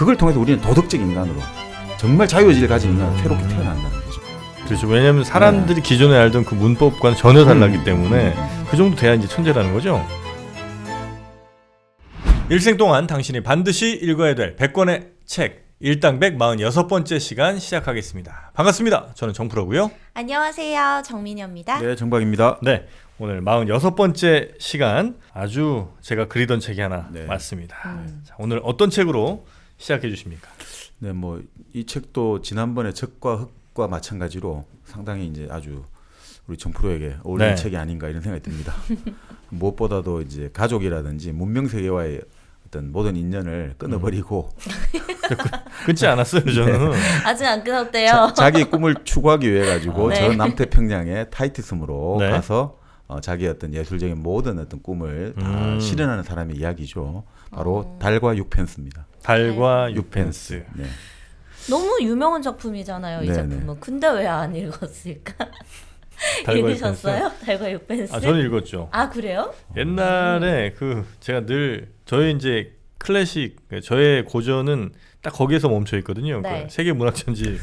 그걸 통해서 우리는 도덕적 인간으로 정말 자유의지를 가진 인간으로 새롭게 태어난다는 거죠. 그렇죠. 왜냐하면 사람들이 기존에 알던 그 문법과는 전혀 달랐기 때문에 그 정도 돼야 이제 천재라는 거죠. 일생 동안 당신이 반드시 읽어야 될 100권의 책 일당백 46번째 시간 시작하겠습니다. 반갑습니다. 저는 정프로고요. 안녕하세요. 정민여입니다. 네, 정박입니다. 네, 오늘 46번째 시간 아주 제가 그리던 책이 하나 네. 왔습니다. 자, 오늘 어떤 책으로 시작해 주십니까? 네, 뭐 이 책도 지난번에 적과 흑과 마찬가지로 상당히 이제 아주 우리 정프로에게 어울리는 네. 책이 아닌가 이런 생각이 듭니다. 무엇보다도 이제 가족이라든지 문명 세계와의 어떤 모든 인연을 끊어버리고 끊지 않았어요, 저는. 아직 안 끊었대요. 자기 꿈을 추구하기 위해 가지고 네. 저 남태평양의 타이티섬으로 네. 가서 자기의 어떤 예술적인 모든 어떤 꿈을 다 실현하는 사람의 이야기죠. 바로 달과 6펜스입니다. 달과 네. 6펜스. 네. 너무 유명한 작품이잖아요. 이 네, 작품은. 근데 왜 안 읽었을까? 달과 읽으셨어요? 달과 6펜스? 아, 저는 읽었죠. 아, 그래요? 옛날에 그 제가 늘 저의 이제 클래식 저의 고전은 딱 거기에서 멈춰 있거든요. 네. 그 세계 문학전지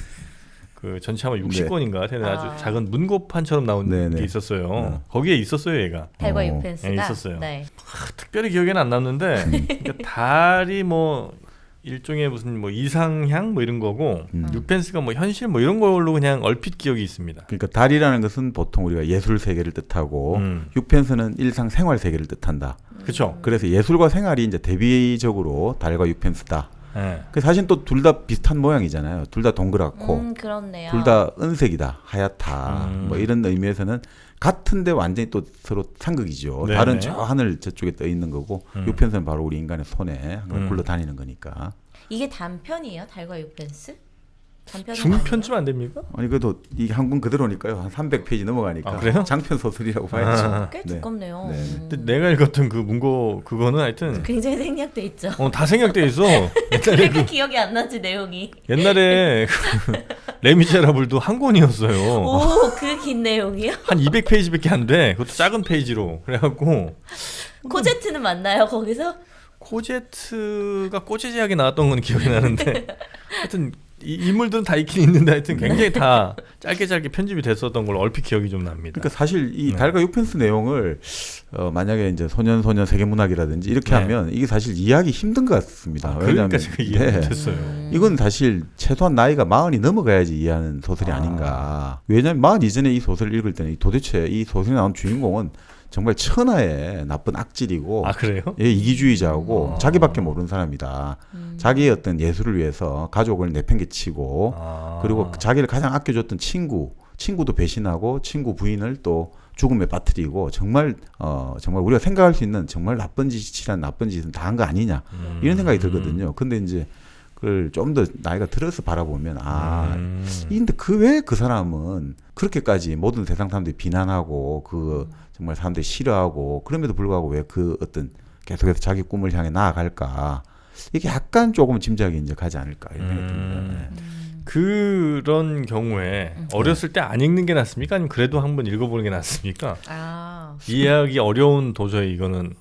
그 전체 아마 60권인가 되는 아. 아주 작은 문고판처럼 나온 네네. 게 있었어요. 거기에 있었어요, 얘가. 달과 어. 6펜스가? 네, 있었어요. 네. 특별히 기억에는 안 남는데 그러니까 달이 뭐 일종의 무슨 뭐 이상향 뭐 이런 거고 6펜스가 뭐 현실 뭐 이런 걸로 그냥 얼핏 기억이 있습니다. 그러니까 달이라는 것은 보통 우리가 예술 세계를 뜻하고 6펜스는 일상 생활 세계를 뜻한다. 그렇죠. 그래서 예술과 생활이 이제 대비적으로 달과 6펜스다. 네. 그 사실 또 둘 다 비슷한 모양이잖아요. 둘 다 동그랗고 그렇네요. 둘 다 은색이다, 하얗다. 뭐 이런 의미에서는 같은데 완전히 또 서로 상극이죠. 네네. 달은 저 하늘 저쪽에 떠 있는 거고 6펜스는 바로 우리 인간의 손에 항상 굴러다니는 거니까. 이게 단편이에요? 달과 6펜스? 단편은 중편쯤 안 됩니까? 아니 그래도 이 한권 그대로니까요. 한 300페이지 넘어가니까 아, 그래요? 장편 소설이라고 봐야죠. 아. 꽤 네. 두껍네요. 네. 근데 내가 읽었던 그 문고 그거는 하여튼 굉장히 생략돼 있죠. 다 생략돼 있어. 그러니까 기억이 안 나지, 내용이. 옛날에 그 레미제라블도 한 권이었어요. 오, 그 긴 내용이요? 한 200페이지밖에 안 돼. 그것도 작은 페이지로. 그래갖고 코제트는 맞나요, 거기서? 코제트가 꼬지지하게 나왔던 건 기억이 나는데 하여튼 이 인물들은 다 있긴 있는데 하여튼 굉장히 다 짧게 편집이 됐었던 걸로 얼핏 기억이 좀 납니다. 그러니까 사실 이 네. 달과 6펜스 내용을 만약에 이제 소년 세계문학이라든지 이렇게 네. 하면 이게 사실 이해하기 힘든 것 같습니다. 그러니까 제가 이해 네. 못했어요. 이건 사실 최소한 나이가 40이 넘어가야지 이해하는 소설이 아닌가. 왜냐하면 40 이전에 이 소설을 읽을 때는 도대체 이 소설에 나온 주인공은 정말 천하의 나쁜 악질이고 아, 그래요? 예, 이기주의자고 자기밖에 모르는 사람이다. 자기의 어떤 예술을 위해서 가족을 내팽개치고 그리고 자기를 가장 아껴줬던 친구도 배신하고 친구 부인을 또 죽음에 빠뜨리고 정말 우리가 생각할 수 있는 정말 나쁜 짓은 다 한 거 아니냐 이런 생각이 들거든요. 근데 이제 그걸 좀 더 나이가 들어서 바라보면 근데 왜 그 사람은 그렇게까지 모든 세상 사람들이 비난하고 정말 사람들이 싫어하고 그럼에도 불구하고 왜 그 어떤 계속해서 자기 꿈을 향해 나아갈까 이게 약간 조금 짐작이 이제 가지 않을까 이런 생각이 듭니다. 네. 그런 경우에 어렸을 때 안 읽는 게 낫습니까? 아니면 그래도 한번 읽어보는 게 낫습니까? 아, 이해하기 어려운 도저히 이거는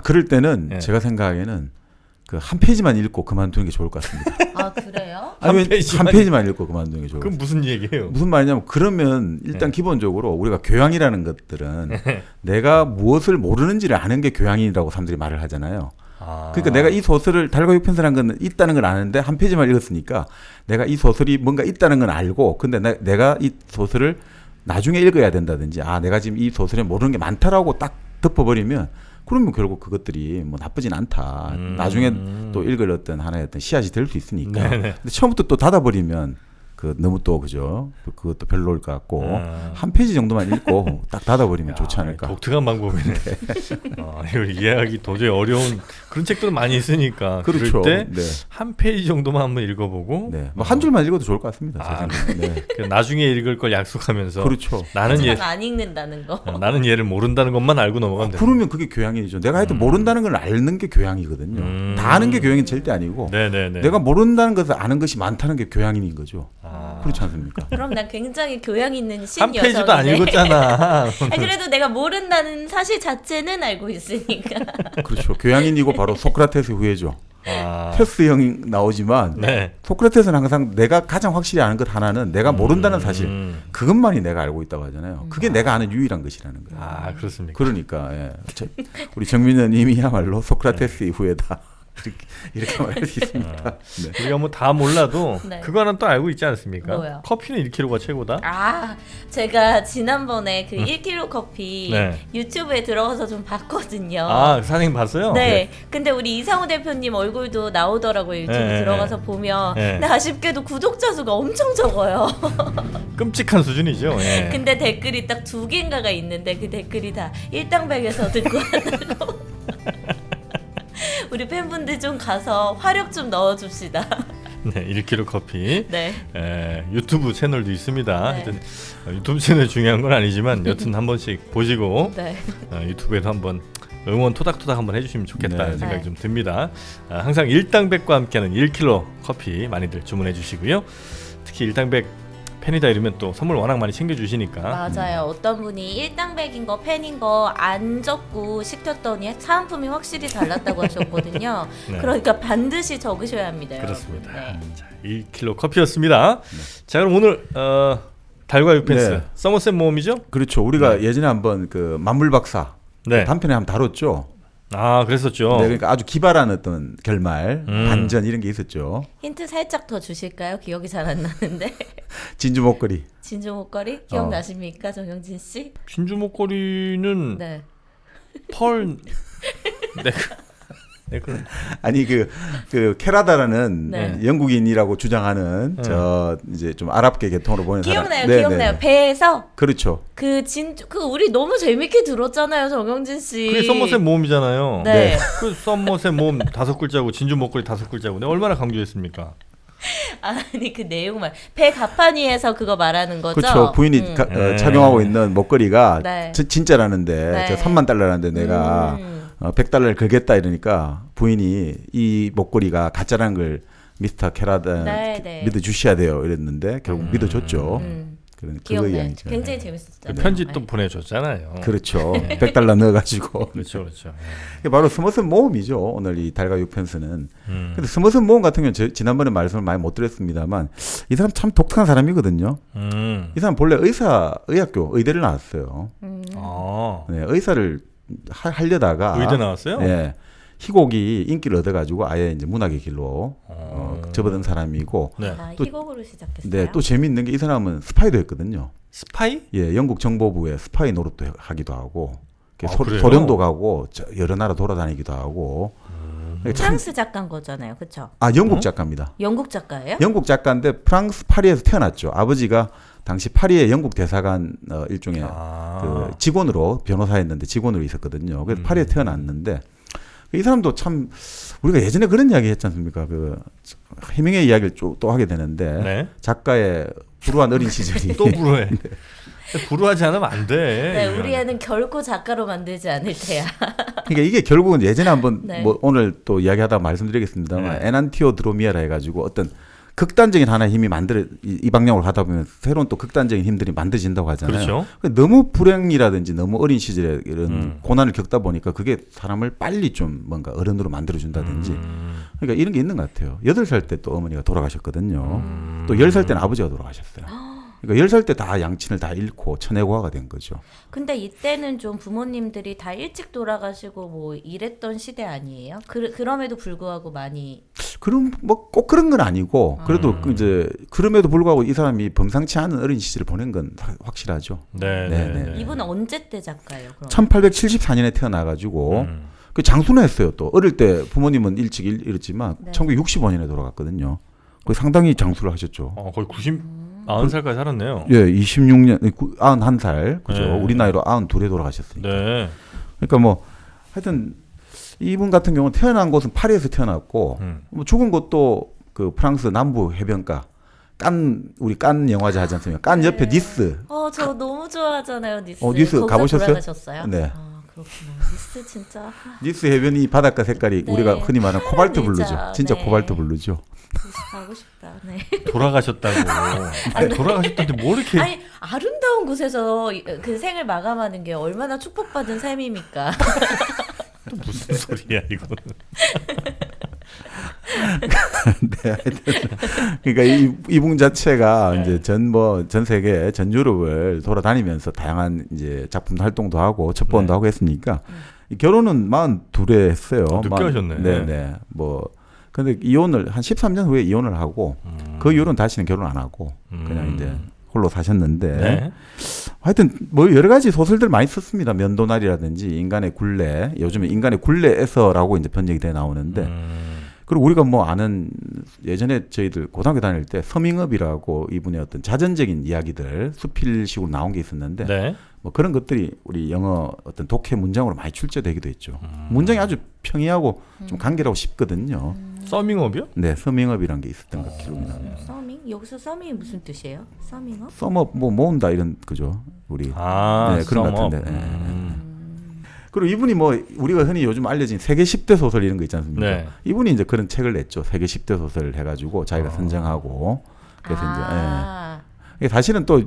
그럴 때는 네. 제가 생각하기에는 그 한 페이지만 읽고 그만두는 게 좋을 것 같습니다. 아, 그래요? 한 페이지만 페이지만 읽고 그만두는 게 좋을 것 그건 같습니다. 무슨 얘기예요? 무슨 말이냐면 그러면 일단 기본적으로 우리가 교양이라는 것들은 내가 무엇을 모르는지를 아는 게 교양이라고 사람들이 말을 하잖아요. 그러니까 내가 이 소설을 달과 6펜스라는 건 있다는 걸 아는데 한 페이지만 읽었으니까 내가 이 소설이 뭔가 있다는 건 알고 근데 내가 이 소설을 나중에 읽어야 된다든지 내가 지금 이 소설에 모르는 게 많다라고 딱 덮어버리면 그러면 결국 그것들이 뭐 나쁘진 않다. 나중에 또 읽을 어떤 하나의 어떤 씨앗이 될 수 있으니까. 근데 처음부터 또 닫아버리면 너무 또 그죠? 그것도 별로일 것 같고 한 페이지 정도만 읽고 딱 닫아버리면 좋지 않을까. 독특한 방법이네. 이걸 이해하기 도저히 어려운 그런 책들은 많이 있으니까 그렇죠. 그럴 때 네. 한 페이지 정도만 한번 읽어보고 네. 뭐 한 줄만 읽어도 좋을 것 같습니다. 제 생각에. 네. 나중에 읽을 걸 약속하면서 그렇죠. 나는 안 읽는다는 거. 나는 얘를 모른다는 것만 알고 넘어가면 돼요. 그러면 그게 교양이죠. 내가 하여튼 모른다는 걸 알는 게 교양이거든요. 다 아는 게 교양이 절대 아니고 네네네. 내가 모른다는 것을 아는 것이 많다는 게 교양인 거죠. 그렇지 않습니까? 그럼 난 굉장히 교양 있는 한 신여성이네. 페이지도 안 읽었잖아. 그래도 내가 모른다는 사실 자체는 알고 있으니까. 그렇죠. 교양인이고 바로 소크라테스 후예죠. 테스형 나오지만 네. 소크라테스는 항상 내가 가장 확실히 아는 것 하나는 내가 모른다는 사실 그것만이 내가 알고 있다고 하잖아요. 그게 내가 아는 유일한 것이라는 거예요. 아 그렇습니까? 그러니까 예. 우리 정민현님이야말로 소크라테스 이후에다 이렇게 말할 수 있습니다. 네. 우리가 뭐 다 몰라도 네. 그거는 또 알고 있지 않습니까? 뭐요? 커피는 1kg가 최고다. 아, 제가 지난번에 그 1kg 커피 네. 유튜브에 들어가서 좀 봤거든요. 아 사장님 봤어요? 네. 근데 우리 이상우 대표님 얼굴도 나오더라고요. 유튜브 네, 들어가서 보면. 네. 근데 아쉽게도 구독자 수가 엄청 적어요. 끔찍한 수준이죠. 예. 근데 댓글이 딱 2개인가가 있는데 그 댓글이 다 일당백에서 듣고 왔다고. 우리 팬분들 좀 가서 화력 좀 넣어줍시다. 네, 1kg 커피. 네. 유튜브 채널도 있습니다. 네. 하여튼 유튜브 채널 중요한 건 아니지만 여튼 한 번씩 보시고 네. 유튜브에서 한번 응원 토닥토닥 한번 해주시면 좋겠다는 네. 생각이 네. 좀 듭니다. 항상 일당백과 함께하는 1kg 커피 많이들 주문해 주시고요. 특히 일당백 팬이다 이러면 또 선물 워낙 많이 챙겨주시니까 맞아요. 어떤 분이 일당백인 거 팬인 거 안 적고 시켰더니 사은품이 확실히 달랐다고 하셨거든요. 네. 그러니까 반드시 적으셔야 합니다. 여러분. 그렇습니다. 네. 자, 1kg 커피였습니다. 자 그럼 오늘 달과 육펜스 네. 서머셋 모험이죠? 그렇죠. 우리가 예전에 한번 그 만물박사 네. 단편에 한번 다뤘죠. 아 그랬었죠. 네, 그러니까 아주 기발한 어떤 결말, 반전 이런 게 있었죠. 힌트 살짝 더 주실까요? 기억이 잘 안 나는데. 진주 목걸이. 진주 목걸이 기억나십니까, 정영진 씨? 진주 목걸이는 네. 펄 네, 아니 그 케라다라는 네. 영국인이라고 주장하는 저 이제 좀 아랍계 계통으로 보는 기억나요, 사람. 네, 기억나요. 네. 배에서 그렇죠. 그 우리 너무 재밌게 들었잖아요, 정영진 씨. 그게 서머셋 모험이잖아요. 네. 그 서머셋 모험 5글자고 진주 목걸이 5글자고 내가 얼마나 강조했습니까? 아니 그 내용만 배 가판위에서 그거 말하는 거죠. 그렇죠. 부인이 착용하고 있는 목걸이가 네. 진짜라는데 네. 저 3만 달러라는데 내가 100달러를 걸겠다 이러니까 부인이 이 목걸이가 가짜라는 걸 미스터 케라다 네, 네. 믿어 주셔야 돼요 이랬는데 결국 믿어줬죠. 그런 그거 기억나요. 이야기죠. 굉장히 재밌었잖아요. 편지 또 네. 보내줬잖아요. 그렇죠. 100달러 넣어가지고 그렇죠, 그렇죠. 이게 바로 스머슨 모험이죠. 오늘 이 달과 육펜스는. 근데 스머슨 모험 같은 경우는 지난번에 말씀을 많이 못 드렸습니다만 이 사람 참 독특한 사람이거든요. 이 사람 본래 의학교 의대를 나왔어요. 아, 네, 의사를 하려다가 의대 나왔어요? 네, 희곡이 인기를 얻어가지고 아예 이제 문학의 길로 접어든 사람이고. 네. 아, 또- 희곡으로 시작했어요. 네, 또 재미있는 게 이 사람은 스파이도 했거든요. 스파이? 예, 영국 정보부에 스파이 노릇도 하기도 하고, 아, 그래요? 소련도 가고 여러 나라 돌아다니기도 하고. 참, 프랑스 작가인 거잖아요, 그렇죠? 영국 작가입니다. 영국 작가예요? 영국 작가인데 프랑스 파리에서 태어났죠. 아버지가 당시 파리의 영국 대사관 일종의 그 직원으로 변호사였는데 직원으로 있었거든요. 그래서 파리에 태어났는데 이 사람도 참 우리가 예전에 그런 이야기 했지 않습니까? 그 해밍웨이 이야기를 또 하게 되는데 네. 작가의 불우한 어린 시절이 또 불우해. 불우하지 않으면 안 돼. 네, 이건. 우리 애는 결코 작가로 만들지 않을 테야. 그러니까 이게 결국은 예전에 한번 네. 뭐 오늘 또 이야기하다가 말씀드리겠습니다만 네. 에난티오드로미아라 해가지고 어떤 극단적인 하나의 힘이 이 방향으로 가다 보면 새로운 또 극단적인 힘들이 만들어진다고 하잖아요. 그렇죠. 너무 불행이라든지 너무 어린 시절에 이런 고난을 겪다 보니까 그게 사람을 빨리 좀 뭔가 어른으로 만들어준다든지 그러니까 이런 게 있는 것 같아요. 8살 때 또 어머니가 돌아가셨거든요. 또 10살 때는 아버지가 돌아가셨어요. 그러니까 10살 때 다 양친을 다 잃고 천혜고아가 된 거죠. 근데 이때는 좀 부모님들이 다 일찍 돌아가시고 뭐 이랬던 시대 아니에요? 그럼에도 불구하고 많이 그럼 뭐 꼭 그런 건 아니고 그래도 이제 그럼에도 불구하고 이 사람이 범상치 않은 어린 시절을 보낸 건 확실하죠. 네, 네, 네, 네. 네. 이분은 언제 때 작가예요? 그럼? 1874년에 태어나가지고 그 장수는 했어요. 또 어릴 때 부모님은 일찍 잃었지만 네. 1965년에 돌아갔거든요. 그 상당히 장수를 하셨죠. 거의 90살까지 살았네요. 예, 26년, 91살, 그죠. 네. 우리 나이로 92에 돌아가셨으니까. 네. 그러니까 뭐, 하여튼, 이분 같은 경우는 태어난 곳은 파리에서 태어났고, 뭐 죽은 곳도 그 프랑스 남부 해변가, 우리 깐 영화제 하지 않습니까? 깐 옆에 니스. 저 너무 좋아하잖아요, 니스. 니스 거기서 가보셨어요? 돌아가셨어요? 네. 아, 그렇구나. 니스 진짜 니스 해변이 바닷가 색깔이 네. 우리가 흔히 말하는 코발트 하늘이죠. 블루죠. 진짜 네. 코발트 블루죠. 가고 싶다. 네. 돌아가셨다고. 아니, 돌아가셨다는데 뭐 이렇게 아니 아름다운 곳에서 그 생을 마감하는 게 얼마나 축복받은 삶입니까? 또 무슨 소리야 이거는. 네, 하여튼 그러니까 이분 자체가 이제 전 세계 전 유럽을 돌아다니면서 다양한 이제 작품 활동도 하고 첩보원도 하고 했으니까 이 결혼은 42에 했어요. 늦게 하셨네. 네네. 뭐 근데 이혼을 한 13년 후에 이혼을 하고 그 이후로는 다시는 결혼 안 하고 그냥 이제 홀로 사셨는데 네. 하여튼 뭐 여러 가지 소설들 많이 썼습니다. 면도날이라든지 인간의 굴레, 요즘에 인간의 굴레에서라고 이제 번역이 돼 나오는데 그리고 우리가 뭐 아는 예전에 저희들 고등학교 다닐 때 서밍업이라고 이분의 어떤 자전적인 이야기들 수필식으로 나온 게 있었는데 네. 뭐 그런 것들이 우리 영어 어떤 독해 문장으로 많이 출제되기도 했죠. 문장이 아주 평이하고 좀 간결하고 쉽거든요. 서밍업이요? 네, 서밍업이라는 게 있었던 것 기록이 나네요. 서밍? 여기서 서밍이 무슨 뜻이에요? 서밍업? 썸업 뭐 모은다 이런 그죠. 우리 네, 그런 것 썸업. 같은데. 네. 그리고 이분이 뭐 우리가 흔히 요즘 알려진 세계 10대 소설 이런 거 있지 않습니까? 네. 이분이 이제 그런 책을 냈죠. 세계 10대 소설을 해가지고 자기가 선정하고 그래서 이제 예. 사실은 또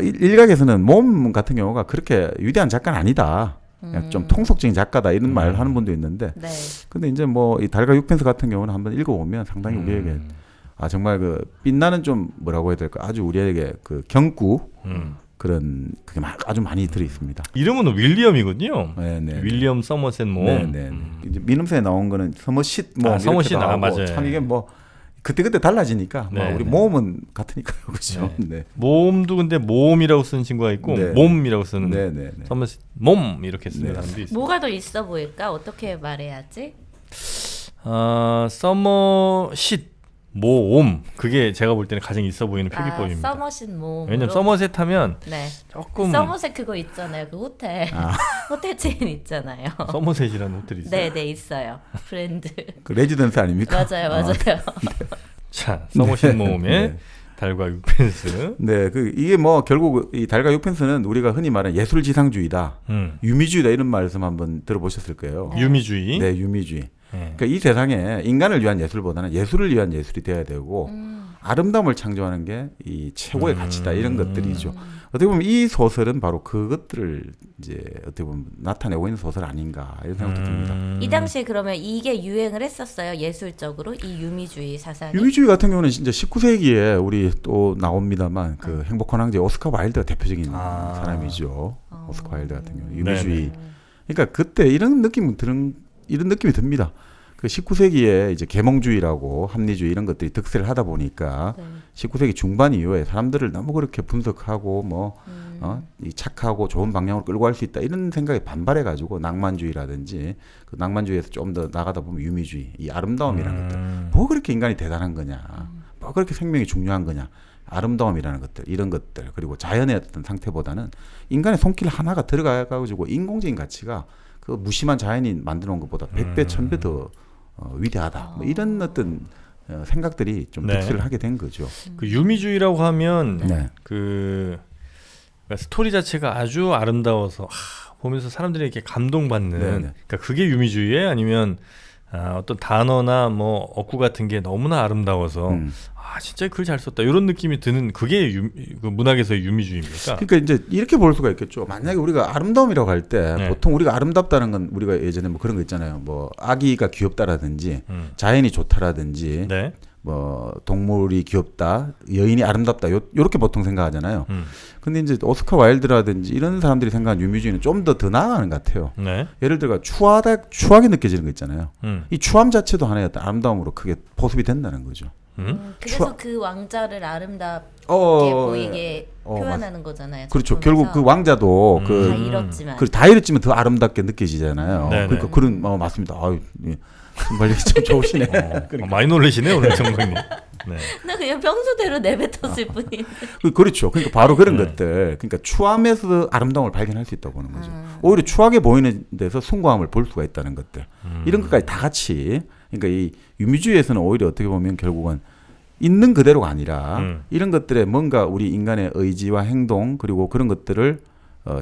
일각에서는 몸 같은 경우가 그렇게 위대한 작가는 아니다. 그냥 좀 통속적인 작가다 이런 말을 하는 분도 있는데, 네. 근데 이제 뭐 이 달과 육펜스 같은 경우는 한번 읽어보면 상당히 우리에게 정말 그 빛나는 좀 뭐라고 해야 될까 아주 우리에게 그 경구 그런 그게 아주 많이 들어 있습니다. 이름은 윌리엄이군요. 네네. 윌리엄 서머셋 모음. 네네. 이제 민음새에 나온 거는 서머싯 모음 서머싯 맞아요. 참 이게 뭐 그때 달라지니까 네, 우리 네. 모음은 같으니까요, 그렇죠. 네. 모음도 근데 모음이라고 쓰는 친구가 있고 네. 몸이라고 쓰는 네네. 서머셋 몸 이렇게 쓰는 네. 사람도 있어요. 뭐가 더 있어 보일까? 어떻게 말해야지? 서머싯 모옴 그게 제가 볼 때는 가장 있어 보이는 표기법입니다. 서머신 모음으로. 왜냐면 서머셋 하면 네. 조금 서머셋 그거 있잖아요. 그 호텔 호텔 체인 있잖아요. 서머셋이라는 호텔이 있어요. 네, 네 있어요. 브랜드. 그 레지던스 아닙니까? 맞아요, 맞아요. 자, 서머신 모음의 네. 달과 육펜스. 네, 그 이게 뭐 결국 이 달과 육펜스는 우리가 흔히 말하는 예술지상주의다, 유미주의다 이런 말씀 한번 들어보셨을 거예요. 유미주의. 네, 유미주의. 네. 그러니까 이 세상에 인간을 위한 예술보다는 예술을 위한 예술이 되어야 되고 아름다움을 창조하는 게 이 최고의 가치다 이런 것들이죠. 어떻게 보면 이 소설은 바로 그것들을 이제 어떻게 보면 나타내고 있는 소설 아닌가 이런 생각도 듭니다. 이 당시에 그러면 이게 유행을 했었어요. 예술적으로 이 유미주의 사상이. 유미주의 같은 경우는 진짜 19세기에 우리 또 나옵니다만 그 행복한 황제 오스카 와일드가 대표적인 사람이죠. 오스카 와일드 같은 경우 유미주의. 그러니까 그때 이런 느낌이 듭니다. 그 19세기에 이제 계몽주의라고 합리주의 이런 것들이 득세를 하다 보니까 19세기 중반 이후에 사람들을 너무 그렇게 분석하고 뭐 이 착하고 좋은 방향으로 끌고 갈 수 있다 이런 생각에 반발해 가지고 낭만주의라든지 그 낭만주의에서 좀 더 나가다 보면 유미주의, 이 아름다움이라는 것들, 뭐 그렇게 인간이 대단한 거냐, 뭐 그렇게 생명이 중요한 거냐, 아름다움이라는 것들 이런 것들 그리고 자연의 어떤 상태보다는 인간의 손길 하나가 들어가 가지고 인공적인 가치가 그 무심한 자연이 만들어 놓은 것보다 100배, 1000배 더 위대하다. 뭐 이런 어떤 생각들이 좀 득세를 하게 된 거죠. 그 유미주의라고 하면 네. 그러니까 스토리 자체가 아주 아름다워서 보면서 사람들이 이렇게 감동받는. 네네. 그러니까 그게 유미주의예요? 아니면 어떤 단어나 뭐 어구 같은 게 너무나 아름다워서 진짜 글 잘 썼다 이런 느낌이 드는 그게 그 문학에서의 유미주의입니까? 그러니까 이제 이렇게 볼 수가 있겠죠. 만약에 우리가 아름다움이라고 할 때 네. 보통 우리가 아름답다는 건 우리가 예전에 뭐 그런 거 있잖아요. 뭐 아기가 귀엽다라든지 자연이 좋다라든지 네. 뭐 동물이 귀엽다, 여인이 아름답다 요렇게 보통 생각하잖아요. 근데 이제 오스카 와일드라든지 이런 사람들이 생각하는 유미주의는 좀 더 나아가는 것 같아요. 네. 예를 들어 추하게 느껴지는 거 있잖아요. 이 추함 자체도 하나의 어떤 아름다움으로 크게 보습이 된다는 거죠. 그래서 그 왕자를 아름답게 보이게 표현하는 거잖아요. 그렇죠. 작품에서. 결국 그 왕자도 다 잃었지만. 다 잃었지만 더 아름답게 느껴지잖아요. 네네. 그러니까 그런 맞습니다. 아유, 신발이 좀 좋으시네. 많이 놀라시네 오늘 정말님. 네. 나 그냥 평소대로 내뱉었을 뿐인데. 그렇죠. 그러니까 바로 그런 것들. 그러니까 추함에서 아름다움을 발견할 수 있다고 하는 거죠. 오히려 추하게 보이는 데서 숭고함을 볼 수가 있다는 것들. 이런 것까지 다 같이. 그러니까 이 유미주의에서는 오히려 어떻게 보면 결국은 있는 그대로가 아니라 이런 것들에 뭔가 우리 인간의 의지와 행동 그리고 그런 것들을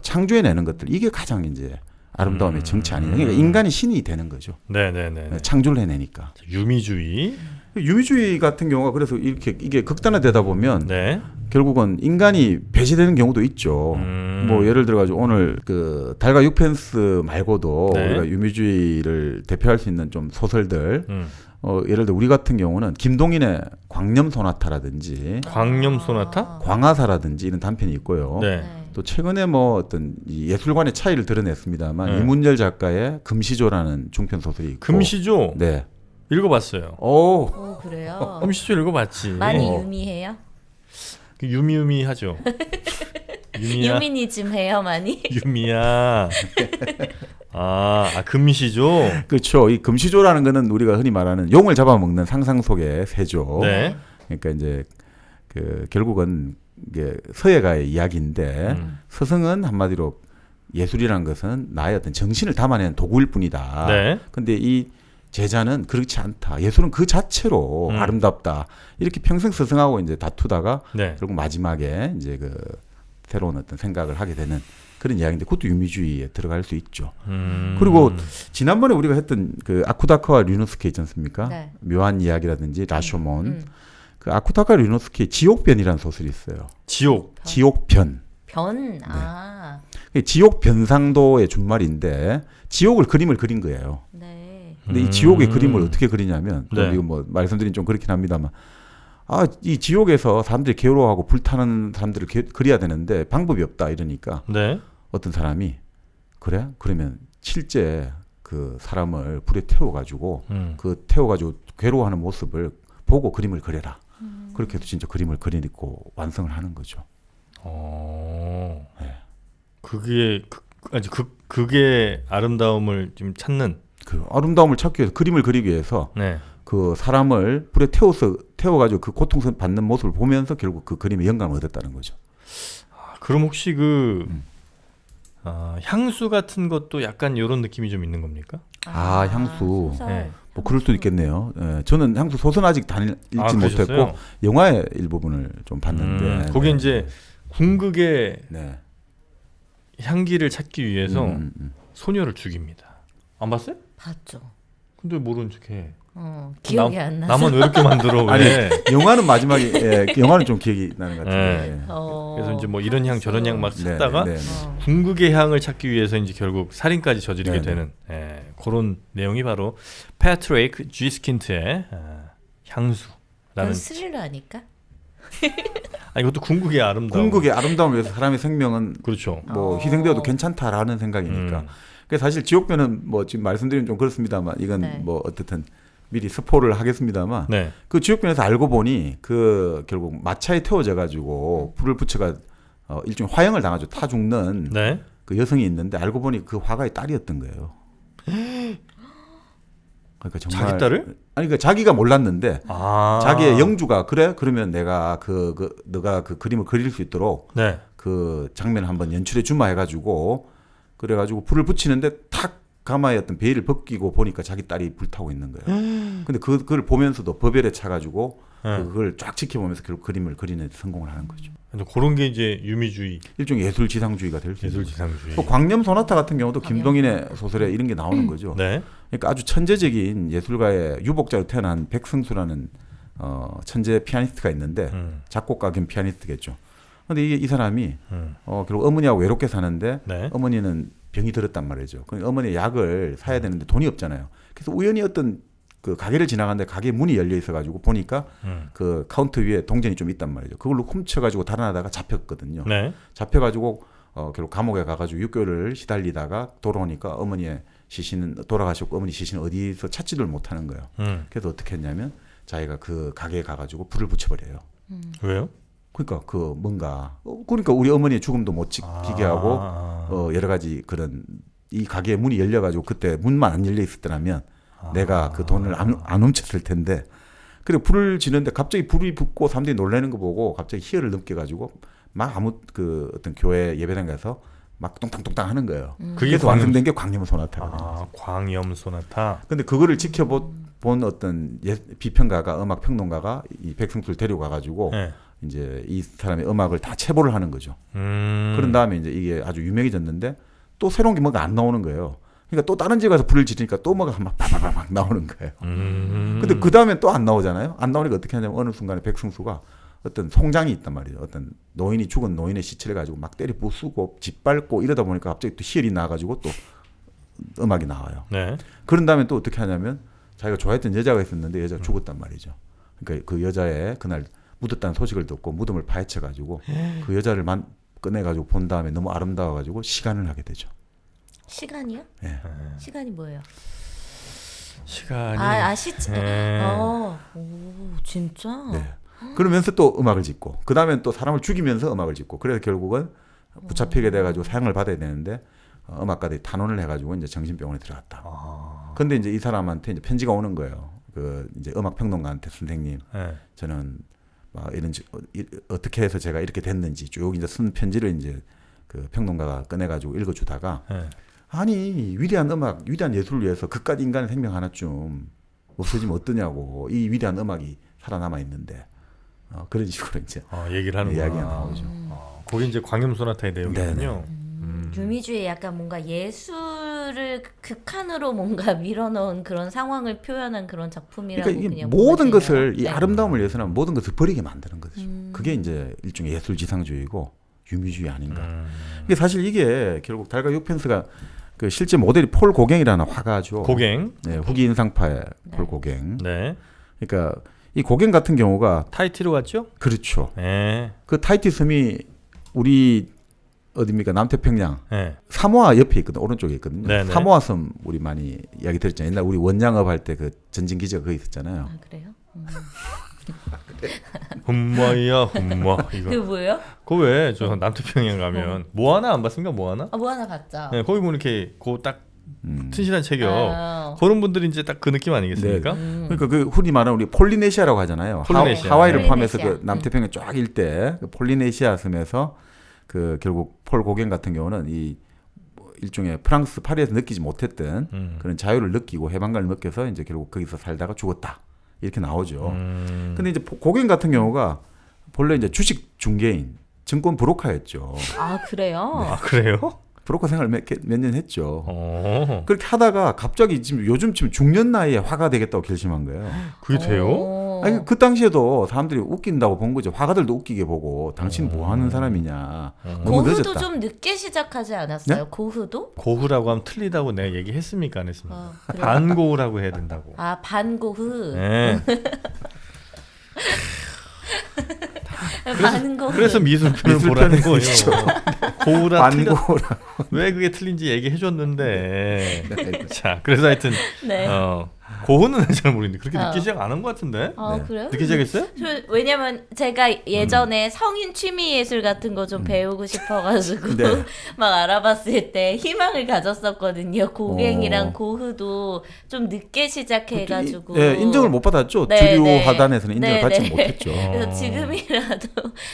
창조해내는 것들 이게 가장 이제 아름다움의 정치 아니냐. 그러니까 인간이 신이 되는 거죠. 네네네. 창조를 해내니까. 유미주의. 유미주의 같은 경우가 그래서 이게 극단화되다 보면 네. 결국은 인간이 배제되는 경우도 있죠. 뭐 예를 들어 가지고 오늘 그 달과 육펜스 말고도 네. 우리가 유미주의를 대표할 수 있는 좀 소설들 예를 들어 우리 같은 경우는 김동인의 광염 소나타라든지 광염 소나타? 광화사라든지 이런 단편이 있고요. 네. 네. 또 최근에 뭐 어떤 이 예술관의 차이를 드러냈습니다만 네. 이문열 작가의 금시조라는 중편 소설이 있고 금시조 네. 읽어봤어요. 오. 오 그래요. 금시조 읽어봤지. 많이 유미해요? 유미유미하죠. 유미야. 유미니즘 해요 많이? 유미야. 금시조. 그렇죠. 이 금시조라는 거는 우리가 흔히 말하는 용을 잡아먹는 상상 속의 새죠. 네. 그러니까 이제 그 결국은 이게 서예가의 이야기인데 서성은 한마디로 예술이라는 것은 나의 어떤 정신을 담아내는 도구일 뿐이다. 네. 근데 이 제자는 그렇지 않다. 예술은 그 자체로 아름답다. 이렇게 평생 스승하고 이제 다투다가 네. 결국 마지막에 이제 그 새로운 어떤 생각을 하게 되는 그런 이야기인데 그것도 유미주의에 들어갈 수 있죠. 그리고 지난번에 우리가 했던 그 아쿠다카와 류노스케 있지 않습니까? 네. 묘한 이야기라든지 라쇼몬. 그 아쿠다카 류노스케의 지옥변이라는 소설이 있어요. 지옥. 지옥변. 변. 네. 아. 지옥 변상도의 준말인데 지옥을 그림을 그린 거예요. 네. 근데 이 지옥의 그림을 어떻게 그리냐면 네. 이거 뭐 말씀드린 좀 그렇긴 합니다만 이 지옥에서 사람들이 괴로워하고 불타는 사람들을 그려야 되는데 방법이 없다 이러니까 네. 어떤 사람이 그래? 그러면 실제 그 사람을 불에 태워가지고 그 태워가지고 괴로워하는 모습을 보고 그림을 그려라. 그렇게 해서 진짜 그림을 그리고 완성을 하는 거죠. 네. 그게 아름다움을 좀 찾는. 그 아름다움을 찾기 위해서 그림을 그리기 위해서 네. 그 사람을 불에 태워가지고 그 고통받는 모습을 보면서 결국 그 그림에 영감을 얻었다는 거죠. 그럼 혹시 향수 같은 것도 약간 이런 느낌이 좀 있는 겁니까? 향수. 소설. 네. 뭐 그럴 수도 있겠네요. 예, 저는 향수 소설 아직 다 읽지 그러셨어요? 못했고 영화의 일부분을 좀 봤는데 거기 네. 이제 궁극의 네. 향기를 찾기 위해서 소녀를 죽입니다. 안 봤어요? 봤죠. 근데 모르는 척해. 기억이 안 나서. 나만 왜 이렇게 만들어? 왜? 영화는 마지막에 영화는 좀 기억이 나는 것 같은데. 네. 그래서 이제 뭐 이런 향 저런 향 막 네, 찾다가 네, 네. 궁극의 향을 찾기 위해서 이제 결국 살인까지 저지르게 네, 되는 그런 내용이 바로 패트릭 G 스킨트의 향수라는. 그건 스릴러 아닐까? 이것도 궁극의 아름다움. 궁극의 아름다움을 위해서 사람의 생명은 그렇죠. 뭐 희생되어도 괜찮다라는 생각이니까. 그래서 사실 지옥변은 뭐 지금 말씀드리면 좀 그렇습니다만 이건 네. 뭐 어떻든 미리 스포를 하겠습니다만 네. 그 지옥변에서 알고 보니 그 결국 마차에 태워져 가지고 불을 붙여가 일종의 화형을 당하죠. 타 죽는 네. 그 여성이 있는데 알고 보니 그 화가의 딸이었던 거예요. 그러니까 정말 자기 딸을? 아니 그러니까 자기가 몰랐는데 자기의 영주가 그래 그러면 내가 너가 그 그림을 그릴 수 있도록 네. 그 장면을 한번 연출해 주마 해가지고 그래가지고 불을 붙이는데 탁 가마에 어떤 베일을 벗기고 보니까 자기 딸이 불타고 있는 거예요. 근데 그걸 보면서도 법열에 차가지고 그걸 쫙 지켜보면서 결국 그림을 그리는 데 성공을 하는 거죠. 그런 게 이제 유미주의, 일종의 예술 지상주의가 될 수 있는 예술 거죠. 지상주의. 또 광염 소나타 같은 경우도 김동인의 소설에 이런 게 나오는 거죠. 네. 그러니까 아주 천재적인 예술가의 유복자로 태어난 백승수라는 천재 피아니스트가 있는데 작곡가 겸 피아니스트겠죠. 근데 이 사람이 결국 어머니하고 외롭게 사는데 네. 어머니는 병이 들었단 말이죠. 그러니까 어머니 약을 사야 되는데 돈이 없잖아요. 그래서 우연히 어떤 그 가게를 지나가는데 가게 문이 열려 있어가지고 보니까 그 카운터 위에 동전이 좀 있단 말이죠. 그걸로 훔쳐가지고 달아나다가 잡혔거든요. 네. 잡혀가지고 결국 감옥에 가가지고 6개월을 시달리다가 돌아오니까 어머니의 시신은 돌아가셨고 어머니 시신은 어디서 찾지를 못하는 거예요. 그래서 어떻게 했냐면 자기가 그 가게에 가가지고 불을 붙여버려요. 왜요? 그러니까 그 뭔가 그러니까 우리 어머니의 죽음도 못 지키게 하고 여러 가지 그런 이 가게 문이 열려가지고 그때 문만 안 열려 있었더라면 내가 그 돈을 안 훔쳤을 텐데 그래 불을 지는데 갑자기 불이 붙고 사람들이 놀라는 거 보고 갑자기 희열을 느껴가지고 막 아무 그 어떤 교회 예배당 가서 막 똥땅똥땅 하는 거예요. 그래서 완성된 게 광염 소나타거든요. 광염 소나타. 근데 그거를 지켜본 어떤 비평가가 음악 평론가가 이 백승수를 데려가가지고 네. 이제 이 사람의 음악을 다 체보를 하는 거죠. 그런 다음에 이제 이게 아주 유명해졌는데 또 새로운 게 뭐가 안 나오는 거예요. 그러니까 또 다른 집에 가서 불을 지르니까 또 뭐가 막 바바바박 나오는 거예요. 근데 그 다음엔 또 안 나오잖아요. 안 나오니까 어떻게 하냐면 어느 순간에 백승수가 어떤 송장이 있단 말이에요. 어떤 노인이 죽은 노인의 시체를 가지고 막 때려 부수고 짓밟고 이러다 보니까 갑자기 또 희열이 나가지고 또 음악이 나와요. 네. 그런 다음에 또 어떻게 하냐면 자기가 좋아했던 여자가 있었는데 여자가 죽었단 말이죠. 그러니까 그 여자의 그날 묻었다는 소식을 듣고 무덤을 파헤쳐가지고 그 여자를 꺼내가지고 본 다음에 너무 아름다워가지고 시간을 하게 되죠. 시간이요? 예. 시간이 뭐예요? 시간이 시간. 예. 오, 진짜? 네. 그러면서 또 음악을 짓고 그 다음엔 또 사람을 죽이면서 음악을 짓고 그래서 결국은 붙잡히게 돼가지고 사형을 받아야 되는데 음악가들이 탄원을 해가지고 이제 정신병원에 들어갔다. 근데 이제 이 사람한테 이제 편지가 오는 거예요. 그 이제 음악 평론가한테 선생님, 예. 저는 막 어떻게 해서 제가 이렇게 됐는지 쭉 이제 쓴 편지를 이제 그 평론가가 꺼내가지고 읽어주다가 예. 아니 위대한 음악, 위대한 예술을 위해서 그깟 인간의 생명 하나쯤 없어지면 어떠냐고 이 위대한 음악이 살아남아 있는데 그런 식으로 이제 얘기를 하는 이야기가 나오죠. 그게 이제 광염소나타의 내용이군요. 유미주의 약간 뭔가 예술을 극한으로 뭔가 밀어넣은 그런 상황을 표현한 그런 작품이라고 그러니까 이게 그냥 모든 보면 것을 돼요. 이 네. 아름다움을 위해서는 모든 것을 버리게 만드는 거죠. 그게 이제 일종의 예술지상주의고 유미주의 아닌가. 이게 사실 이게 결국 달과 육펜스가 그 실제 모델이 폴 고갱이라는 화가죠. 고갱. 네, 후기 인상파의 폴 고갱. 네. 그러니까 이 고갱 같은 경우가 타이티로 갔죠? 그렇죠. 네. 그 타이티 섬이 우리 어디입니까? 남태평양 네. 사모아 옆에 있거든. 오른쪽에 있거든요. 네네. 사모아 섬 우리 많이 이야기 들었잖아요. 옛날 우리 원양업 할 때 그 전진 기지가 거기 있었잖아요. 아 그래요? 흠마야 흠마 이거. 그게 뭐예요? 그거 왜 저 남태평양 가면 뭐 하나 안 봤습니까? 뭐 하나? 뭐 하나 봤죠. 네, 거기 보면 이렇게 그딱 음. 튼실한 체격 아. 그런 분들이 이제 딱 그 느낌 아니겠습니까? 그러니까 그 흔히 말하는 우리 폴리네시아라고 하잖아요. 폴리네시아. 하와이를 네. 포함해서 폴리네시아. 그 남태평양 쫙 일대 그 폴리네시아 섬에서 그 결국 폴 고갱 같은 경우는 이 일종의 프랑스 파리에서 느끼지 못했던 그런 자유를 느끼고 해방감을 느껴서 이제 결국 거기서 살다가 죽었다 이렇게 나오죠. 근데 이제 고갱 같은 경우가 본래 이제 주식 중개인, 증권 브로커였죠. 아 그래요? 아 그래요? 브로커 생활 몇 년 했죠. 어. 그렇게 하다가 갑자기 지금 요즘 중년 나이에 화가 되겠다고 결심한 거예요. 그게 돼요? 오. 아니 그 당시에도 사람들이 웃긴다고 본 거죠. 화가들도 웃기게 보고 당신 뭐 하는 사람이냐. 너무 고흐도 늦었다. 좀 늦게 시작하지 않았어요? 네? 고흐도? 고흐라고 하면 틀리다고 내가 얘기했습니까 안 했습니까? 그래요? 반고흐라고 해야 된다고. 아 반고흐. 네. 반고흐. 그래서 미술편을 보라는 거예요. 고흐라 틀렸. 반고라. 왜 그게 틀린지 얘기해 줬는데. 자, 그래서 하여튼 네. 고흐는 잘 모르겠는데 그렇게 어. 늦게 시작 안 한 것 같은데. 아 네. 그래요? 늦게 시작했어요? 왜냐면 제가 예전에 성인 취미 예술 같은 거 좀 배우고 싶어가지고 네. 막 알아봤을 때 희망을 가졌었거든요. 고갱이랑 어. 고흐도 좀 늦게 시작해가지고. 네, 인정을 못 받았죠. 네, 주류 네. 하단에서는 인정을 네, 받지 네. 못했죠. 그래서 지금이라도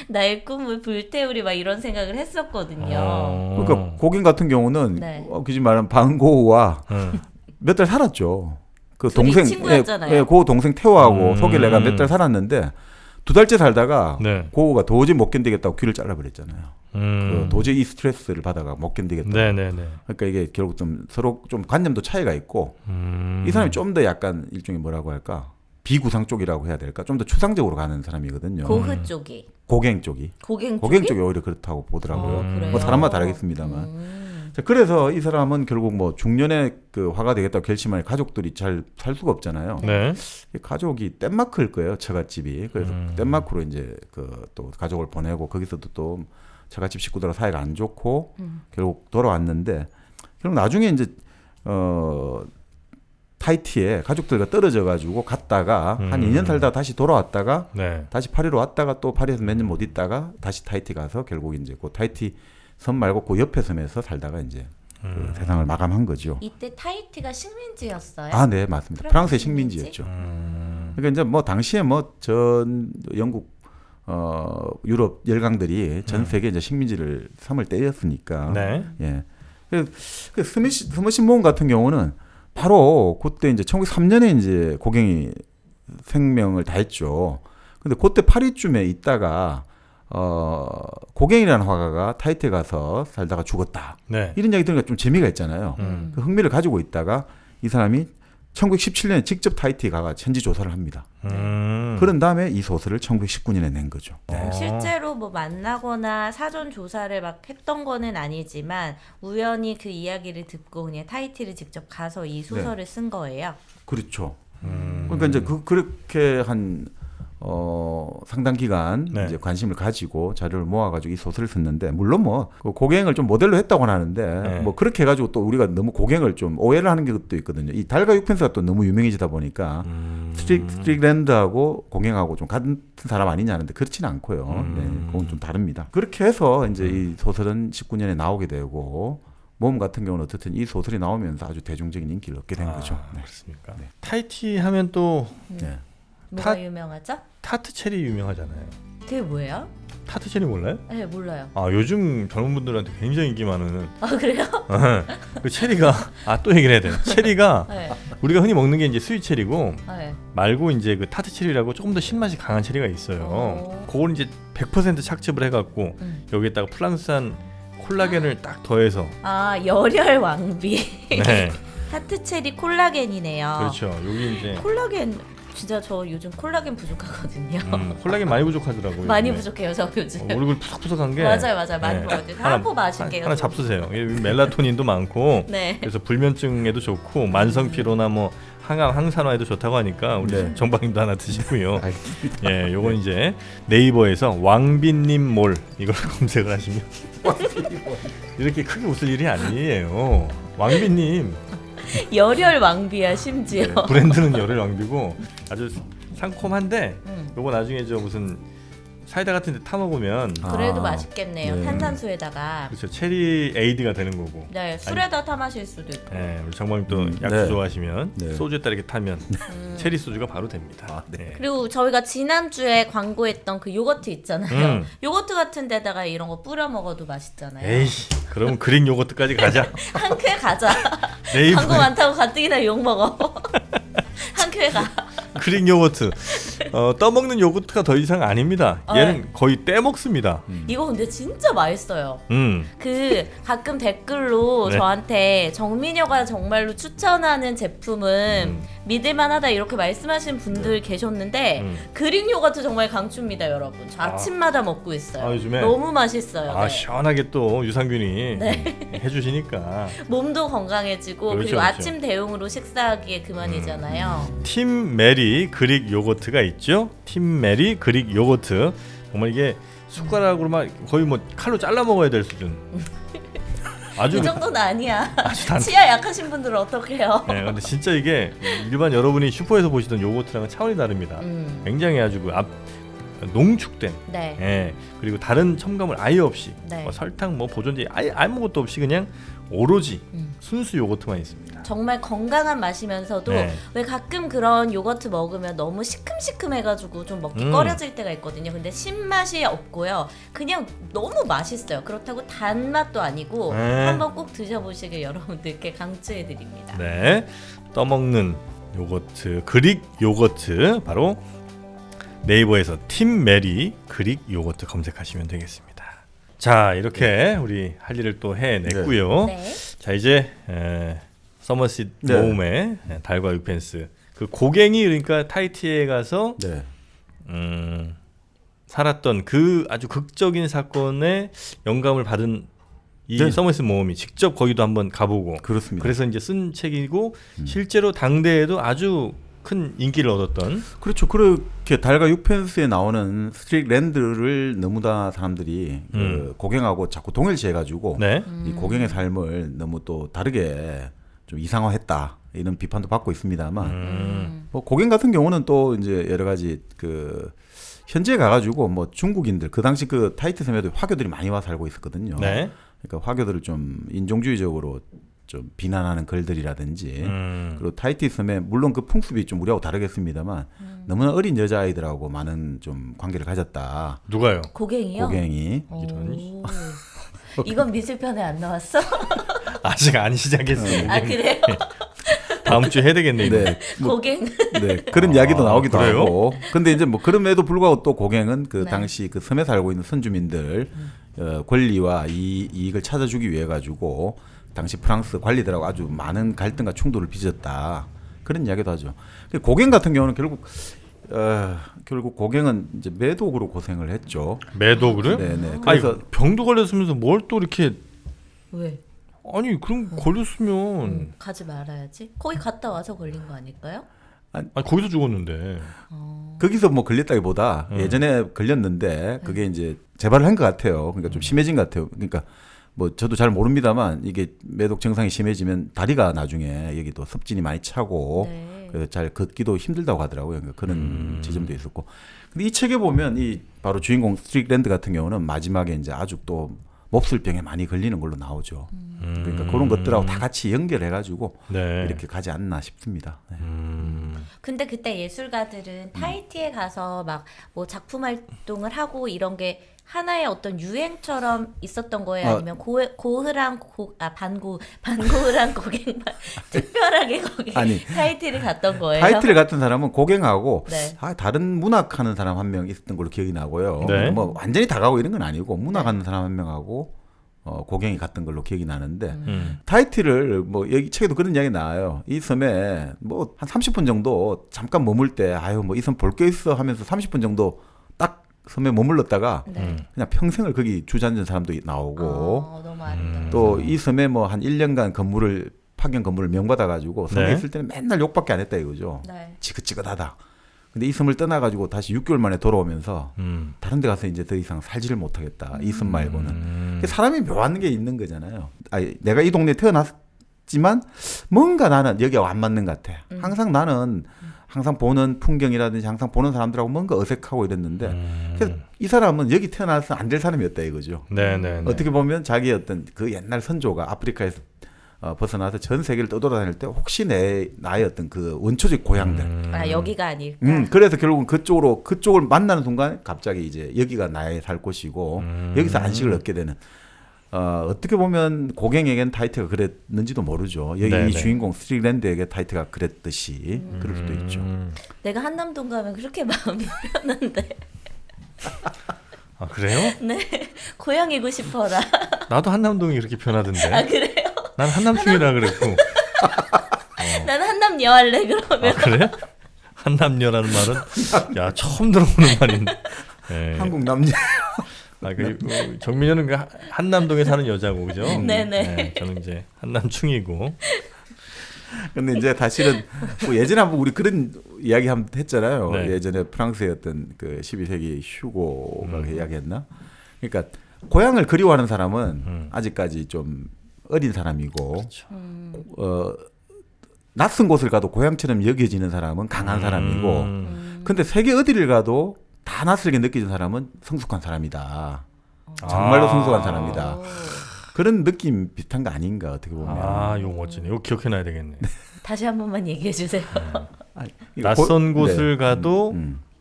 나의 꿈을 불태우리 막 이런 생각을 했었거든요. 그러니까 고갱 같은 경우는 네. 그지 말하면 반고우와 응. 몇 달 살았죠. 그 둘이 동생, 친구였잖아요. 그 동생 태호하고 소개를 내가 몇 달 음. 살았는데 2달째 살다가 네. 고우가 도저히 못 견디겠다고 귀를 잘라버렸잖아요. 그 도저히 이 스트레스를 받아가 못 견디겠다. 네네네. 그러니까 이게 결국 좀 서로 좀 관념도 차이가 있고 이 사람이 좀 더 약간 일종의 뭐라고 할까 비구상 쪽이라고 해야 될까 좀 더 추상적으로 가는 사람이거든요. 고흐 쪽이. 고갱 쪽이. 고갱 고갱 쪽이? 쪽이 오히려 그렇다고 보더라고요. 그래요? 뭐 사람마다 다르겠습니다만. 자, 그래서 이 사람은 결국 뭐 중년에 그 화가 되겠다고 결심할 가족들이 잘 살 수가 없잖아요. 네. 이 가족이 덴마크일 거예요, 처갓집이. 그래서 덴마크로 이제 그 또 가족을 보내고 거기서도 또 처갓집 식구들하고 사이가 안 좋고 결국 돌아왔는데 결국 나중에 이제 타이티에 가족들과 떨어져 가지고 갔다가 한 2년 살다가 다시 돌아왔다가 네. 다시 파리로 왔다가 또 파리에서 몇 년 못 있다가 다시 타이티 가서 결국 이제 그 타이티 섬 말고 그 옆에 섬에서 살다가 이제 그 세상을 마감한 거죠. 이때 타이티가 식민지였어요? 아, 네, 맞습니다. 프랑스의 식민지였죠. 그러니까 이제 뭐 당시에 뭐 전 영국 유럽 열강들이 전 세계 이제 식민지를 섬을 떼었으니까. 네. 예. 그 스머신 모험 같은 경우는 바로 그때 이제 1903년에 이제 고갱이 생명을 다했죠. 근데 그때 파리쯤에 있다가 고갱이라는 화가가 타이티에 가서 살다가 죽었다. 네. 이런 이야기 들으니까 좀 재미가 있잖아요. 그 흥미를 가지고 있다가 이 사람이 1917년에 직접 타이티에 가가 현지 조사를 합니다. 그런 다음에 이 소설을 1919년에 낸 거죠. 네. 실제로 뭐 만나거나 사전 조사를 막 했던 거는 아니지만 우연히 그 이야기를 듣고 그냥 타이티를 직접 가서 이 소설을 쓴 거예요. 그렇죠. 그러니까 이제 그렇게 한 상당 기간 네. 이제 관심을 가지고 자료를 모아가지고 이 소설을 썼는데 물론 뭐 그 고갱을 좀 모델로 했다고는 하는데 네. 뭐 그렇게 해가지고 또 우리가 너무 고갱을 좀 오해를 하는 것도 있거든요. 이 달과 육펜스가 또 너무 유명해지다 보니까 스트릭랜드하고 고갱하고 좀 같은 사람 아니냐는데 그렇지는 않고요. 네, 그건 좀 다릅니다. 그렇게 해서 이제 이 소설은 19년에 나오게 되고 모험 같은 경우는 어쨌든 이 소설이 나오면서 아주 대중적인 인기를 얻게 된 거죠. 네. 그렇습니까? 타이티 하면 또 네. 뭐가 유명하죠? 타트 체리 유명하잖아요. 그게 뭐예요? 타트 체리 몰라요? 네, 몰라요. 아 요즘 젊은 분들한테 굉장히 인기 많은 아, 그래요? 그 체리가 또 얘기를 해야 돼. 체리가 네. 우리가 흔히 먹는 게 이제 스윗 체리고 네. 말고 이제 그 타트 체리라고 조금 더 신맛이 강한 체리가 있어요. 그걸 이제 100% 착즙을 해갖고 여기에다가 프랑스산 콜라겐을 딱 더해서 열혈 왕비. 네 하트 체리 콜라겐이네요. 그렇죠. 여기 이제 콜라겐 진짜 저 요즘 콜라겐 부족하거든요. 콜라겐 많이 부족하더라고요. 많이 요즘에. 부족해요, 저 요즘. 얼굴 푸석푸석한 게 맞아요. 많이 네. 먹어야 돼요. 한포 마실게요. 하나 저. 잡수세요. 이게 멜라토닌도 많고 네. 그래서 불면증에도 좋고 만성 피로나 뭐 항암 항산화에도 좋다고 하니까 우리 네. 정방님도 하나 드시고요. 알겠습니다. 예, 요건 이제 네이버에서 왕빈님 몰 이걸 검색을 하시면 이렇게 크게 웃을 일이 아니에요. 왕빈님 열혈 왕비야 심지어. 네, 브랜드는 열혈 왕비고 아주 상콤한데 음. 요거 나중에 저 무슨 사이다 같은 데 타 먹으면 그래도 아, 맛있겠네요. 네. 탄산수에다가. 그렇죠. 체리 에이드가 되는 거고. 네, 술에다 타 마실 수도 있고. 예, 우리 정방님 또 약주 네. 좋아하시면 네. 소주에다 이렇게 타면 체리 소주가 바로 됩니다. 아, 네. 그리고 저희가 지난주에 광고했던 그 요거트 있잖아요. 음. 요거트 같은 데다가 이런 거 뿌려 먹어도 맛있잖아요. 에이씨, 그럼 그릭 요거트까지 가자. 한 큐에 가자. 네이버 광고 많다고 가뜩이나 욕 먹어. 한 큐에 가. 그릭 요거트. 떠먹는 요거트가 더 이상 아닙니다. 얘는 네. 거의 떼먹습니다. 이거 근데 진짜 맛있어요. 음. 그 가끔 댓글로 네. 저한테 정민여가 정말로 추천하는 제품은 믿을만하다 이렇게 말씀하신 분들 계셨는데 그릭 요거트 정말 강추입니다, 여러분. 저 아침마다 먹고 있어요. 아, 요즘에? 너무 맛있어요. 아 네. 시원하게 또 유산균이 해주시니까. 몸도 건강해지고 그렇죠, 그리고 그렇죠. 아침 대용으로 식사하기에 그만이잖아요. 팀 메리 그릭 요거트가 있죠. 팀 메리 그릭 요거트. 정말 이게 숟가락으로 막 거의 뭐 칼로 잘라 먹어야 될 수준. 아주 이 정도는 아니야. 단- 치아 약하신 분들은 어떡해요? 네, 근데 진짜 이게 일반 여러분이 슈퍼에서 보시던 요거트랑은 차원이 다릅니다. 굉장히 아주 그 농축된, 네. 예, 그리고 다른 첨가물 아예 없이, 네. 뭐 설탕, 뭐 보존제 아예 아무것도 없이 그냥 오로지 순수 요거트만 있습니다. 정말 건강한 맛이면서도 네. 왜 가끔 그런 요거트 먹으면 너무 시큼시큼해가지고 좀 먹기 꺼려질 때가 있거든요. 근데 신맛이 없고요. 그냥 너무 맛있어요. 그렇다고 단맛도 아니고 네. 한번 꼭 드셔보시길 여러분들께 강추해드립니다. 네, 떠먹는 요거트, 그릭 요거트 바로 네이버에서 팀 메리 그릭 요거트 검색하시면 되겠습니다. 자, 이렇게 우리 할 일을 또 해냈고요. 네. 자, 이제 서머시드 네. 모음의 달과 육펜스 그 고갱이 그러니까 타이티에 가서 네. 살았던 그 아주 극적인 사건에 영감을 받은 이 네. 서머시드 모음이 직접 거기도 한번 가보고 그렇습니다. 그래서 이제 쓴 책이고 실제로 당대에도 아주 큰 인기를 얻었던 그렇죠. 그렇게 달과 육펜스에 나오는 스트릭랜드를 너무나 사람들이 그 고갱하고 자꾸 동일시해가지고 네. 이 고갱의 삶을 너무 또 다르게 좀 이상화했다 이런 비판도 받고 있습니다만 뭐 고갱 같은 경우는 또 이제 여러 가지 그 현지에 가가지고 뭐 중국인들 그 당시 그 타이트 섬에도 화교들이 많이 와 살고 있었거든요. 네. 그러니까 화교들을 좀 인종주의적으로 좀 비난하는 글들이라든지 그리고 타이티 섬에 물론 그 풍습이 좀 우리하고 다르겠습니다만 너무나 어린 여자아이들하고 많은 좀 관계를 가졌다. 누가요? 고갱이요? 고갱이. 오. 이건 미술편에 안 나왔어? 아직 안 시작했어요. 아 그래요? 다음 주에 해야 되겠네. 이거. 네. 뭐, 고갱. 네. 그런 이야기도 나오기도 그래요? 하고. 근데 이제 뭐 그럼에도 불구하고 또 고갱은 그 네. 당시 그 섬에 살고 있는 선주민들 권리와 이익을 찾아주기 위해 가지고 당시 프랑스 관리들하고 아주 많은 갈등과 충돌을 빚었다. 그런 이야기도 하죠. 고갱 같은 경우는 결국 고갱은 이제 매독으로 고생을 했죠. 매독으로? 네네. 그래서 그래서 병도 걸렸으면서 뭘 또 이렇게 왜? 아니 그럼 걸렸으면 가지 말아야지. 거기 갔다 와서 걸린 거 아닐까요? 아니 거기서 죽었는데. 거기서 뭐 걸렸다기보다 예전에 걸렸는데 그게 이제 재발을 한 것 같아요. 그러니까 좀 심해진 것 같아요. 그러니까 뭐 저도 잘 모릅니다만 이게 매독 증상이 심해지면 다리가 나중에 여기도 섭진이 많이 차고 네. 그래서 잘 걷기도 힘들다고 하더라고요. 그러니까 그런 지점도 있었고. 근데 이 책에 보면 이 바로 주인공 스트릭랜드 같은 경우는 마지막에 이제 아주 또 몹쓸병에 많이 걸리는 걸로 나오죠. 그러니까 그런 것들하고 다 같이 연결해가지고 네. 이렇게 가지 않나 싶습니다. 네. 근데 그때 예술가들은 타이티에 가서 막 뭐 작품 활동을 하고 이런 게 하나의 어떤 유행처럼 있었던 거예요? 아니면 고흐랑 반고흐랑 고갱만 특별하게 거기 아니, 타이티를 갔던 거예요? 타이틀 같은 사람은 고갱하고 네. 다른 문학하는 사람 한 명 있었던 걸로 기억이 나고요. 네. 뭐 완전히 다 가고 이런 건 아니고 문학하는 사람 한 명하고 고갱이 갔던 걸로 기억이 나는데 타이틀을 뭐 여기 책에도 그런 이야기 나와요. 이 섬에 뭐 한 30분 정도 잠깐 머물 때 아유 뭐 이 섬 볼 게 있어 하면서 30분 정도 딱 섬에 머물렀다가 그냥 평생을 거기 주저앉은 사람도 나오고 너무 아름다워. 또 이 섬에 뭐 한 1년간 파견 건물을 명받아 가지고 섬에 네. 있을 때는 맨날 욕밖에 안 했다 이거죠. 네. 지긋지긋하다. 근데 이 섬을 떠나 가지고 다시 6개월 만에 돌아오면서 다른 데 가서 이제 더 이상 살지를 못하겠다. 이 섬 말고는. 사람이 묘한 게 있는 거잖아요. 아니, 내가 이 동네에 태어났지만 뭔가 나는 여기하고 안 맞는 것 같아. 항상 나는 항상 보는 풍경이라든지 항상 보는 사람들하고 뭔가 어색하고 이랬는데 그래서 이 사람은 여기 태어나서 안 될 사람이었다 이거죠. 네네. 어떻게 보면 자기 어떤 그 옛날 선조가 아프리카에서 벗어나서 전 세계를 떠돌아다닐 때 혹시 나의 어떤 그 원초적 고향들. 여기가 아닐까? 그래서 결국은 그쪽을 만나는 순간 갑자기 이제 여기가 나의 살 곳이고 여기서 안식을 얻게 되는. 어떻게 보면 고갱에겐 타이트가 그랬는지도 모르죠. 여기 네네. 이 주인공 스트릭랜드에게 타이트가 그랬듯이 그럴 수도 있죠. 내가 한남동 가면 그렇게 마음이 편한데. 아 그래요? 네. 고향이고 싶어라. 나도 한남동이 그렇게 편하던데. 아 그래요? 난 한남충이라 그랬고. 나는 한남여 할래 그러면. 아 그래? 한남녀라는 말은 야 처음 들어보는 말인데. 네. 한국 남녀. 그리고 정민현은 그 한남동에 사는 여자고 그죠? 네네. 네, 저는 이제 한남충이고. 근데 이제 사실은 뭐 예전에 한번 우리 그런 이야기 한번 했잖아요. 네. 예전에 프랑스의 어떤 그 12세기 휴고가 그 이야기했나? 그러니까 고향을 그리워하는 사람은 아직까지 좀 어린 사람이고 그렇죠. 낯선 곳을 가도 고향처럼 여겨지는 사람은 강한 사람이고 근데 세계 어디를 가도 다 낯설게 느끼는 사람은 성숙한 사람이다. 정말로 성숙한 사람이다. 그런 느낌 비슷한 거 아닌가 어떻게 보면. 이거 멋지네. 이거 기억해놔야 되겠네. 다시 한 번만 얘기해 주세요. 아니, 낯선 곳을 네. 가도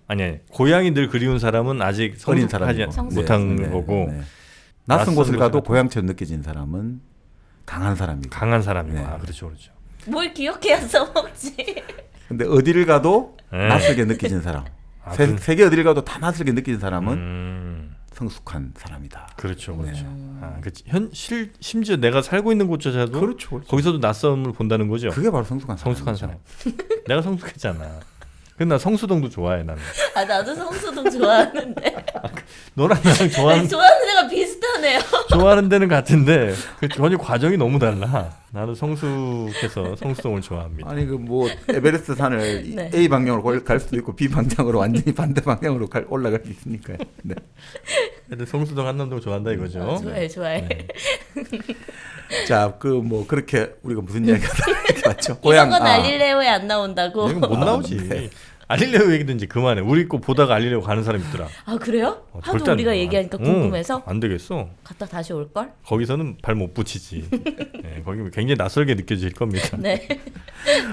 아니 고향이 늘 그리운 사람은 아직 어린 성숙하지 사람이고. 못한 네, 네, 거고 네. 낯선 곳을 가도 곳을 고향처럼 느껴지는 사람은 강한 사람이고. 강한 사람이고. 네. 그렇죠, 그렇죠. 뭘 기억해야 써먹지. 근데 어디를 가도 네. 낯설게 느껴지는 사람. 세계 어디를 가도 다 낯설게 느끼는 사람은 성숙한 사람이다. 그렇죠, 그렇죠. 심지어 내가 살고 있는 곳조차도 그렇죠. 거기서도 낯섦을 본다는 거죠. 그게 바로 성숙한 성숙한 사람이죠. 사람. 내가 성숙했잖아. 근데 나 성수동도 좋아해 나는. 나도 성수동 좋아하는데. 너랑 나랑 좋아하는 데가 비슷하네요. 좋아하는 데는 같은데 전혀 과정이 너무 달라. 나도 성숙해서 성수동을 좋아합니다. 아니 그 뭐 에베레스트 산을 네. A 방향으로 갈 수도 있고 B 방향으로 완전히 반대 방향으로 올라갈 수 있으니까요. 네. 근데 성수동 한남동 좋아한다 이거죠. 좋아해. 네. 자, 그 뭐 그렇게 우리가 무슨 이야기가 맞죠? 이런 건 알릴레오에 안 나온다고. 이건 못 나오지. 네. 알릴레오 얘기도 이제 그만해. 우리 거 보다가 알릴레오 가는 사람 있더라. 아 그래요? 하도 절대 안 우리가 가. 얘기하니까 궁금해서 안 되겠어. 갔다 다시 올 걸? 거기서는 발 못 붙이지. 네, 거기 굉장히 낯설게 느껴질 겁니다. 네.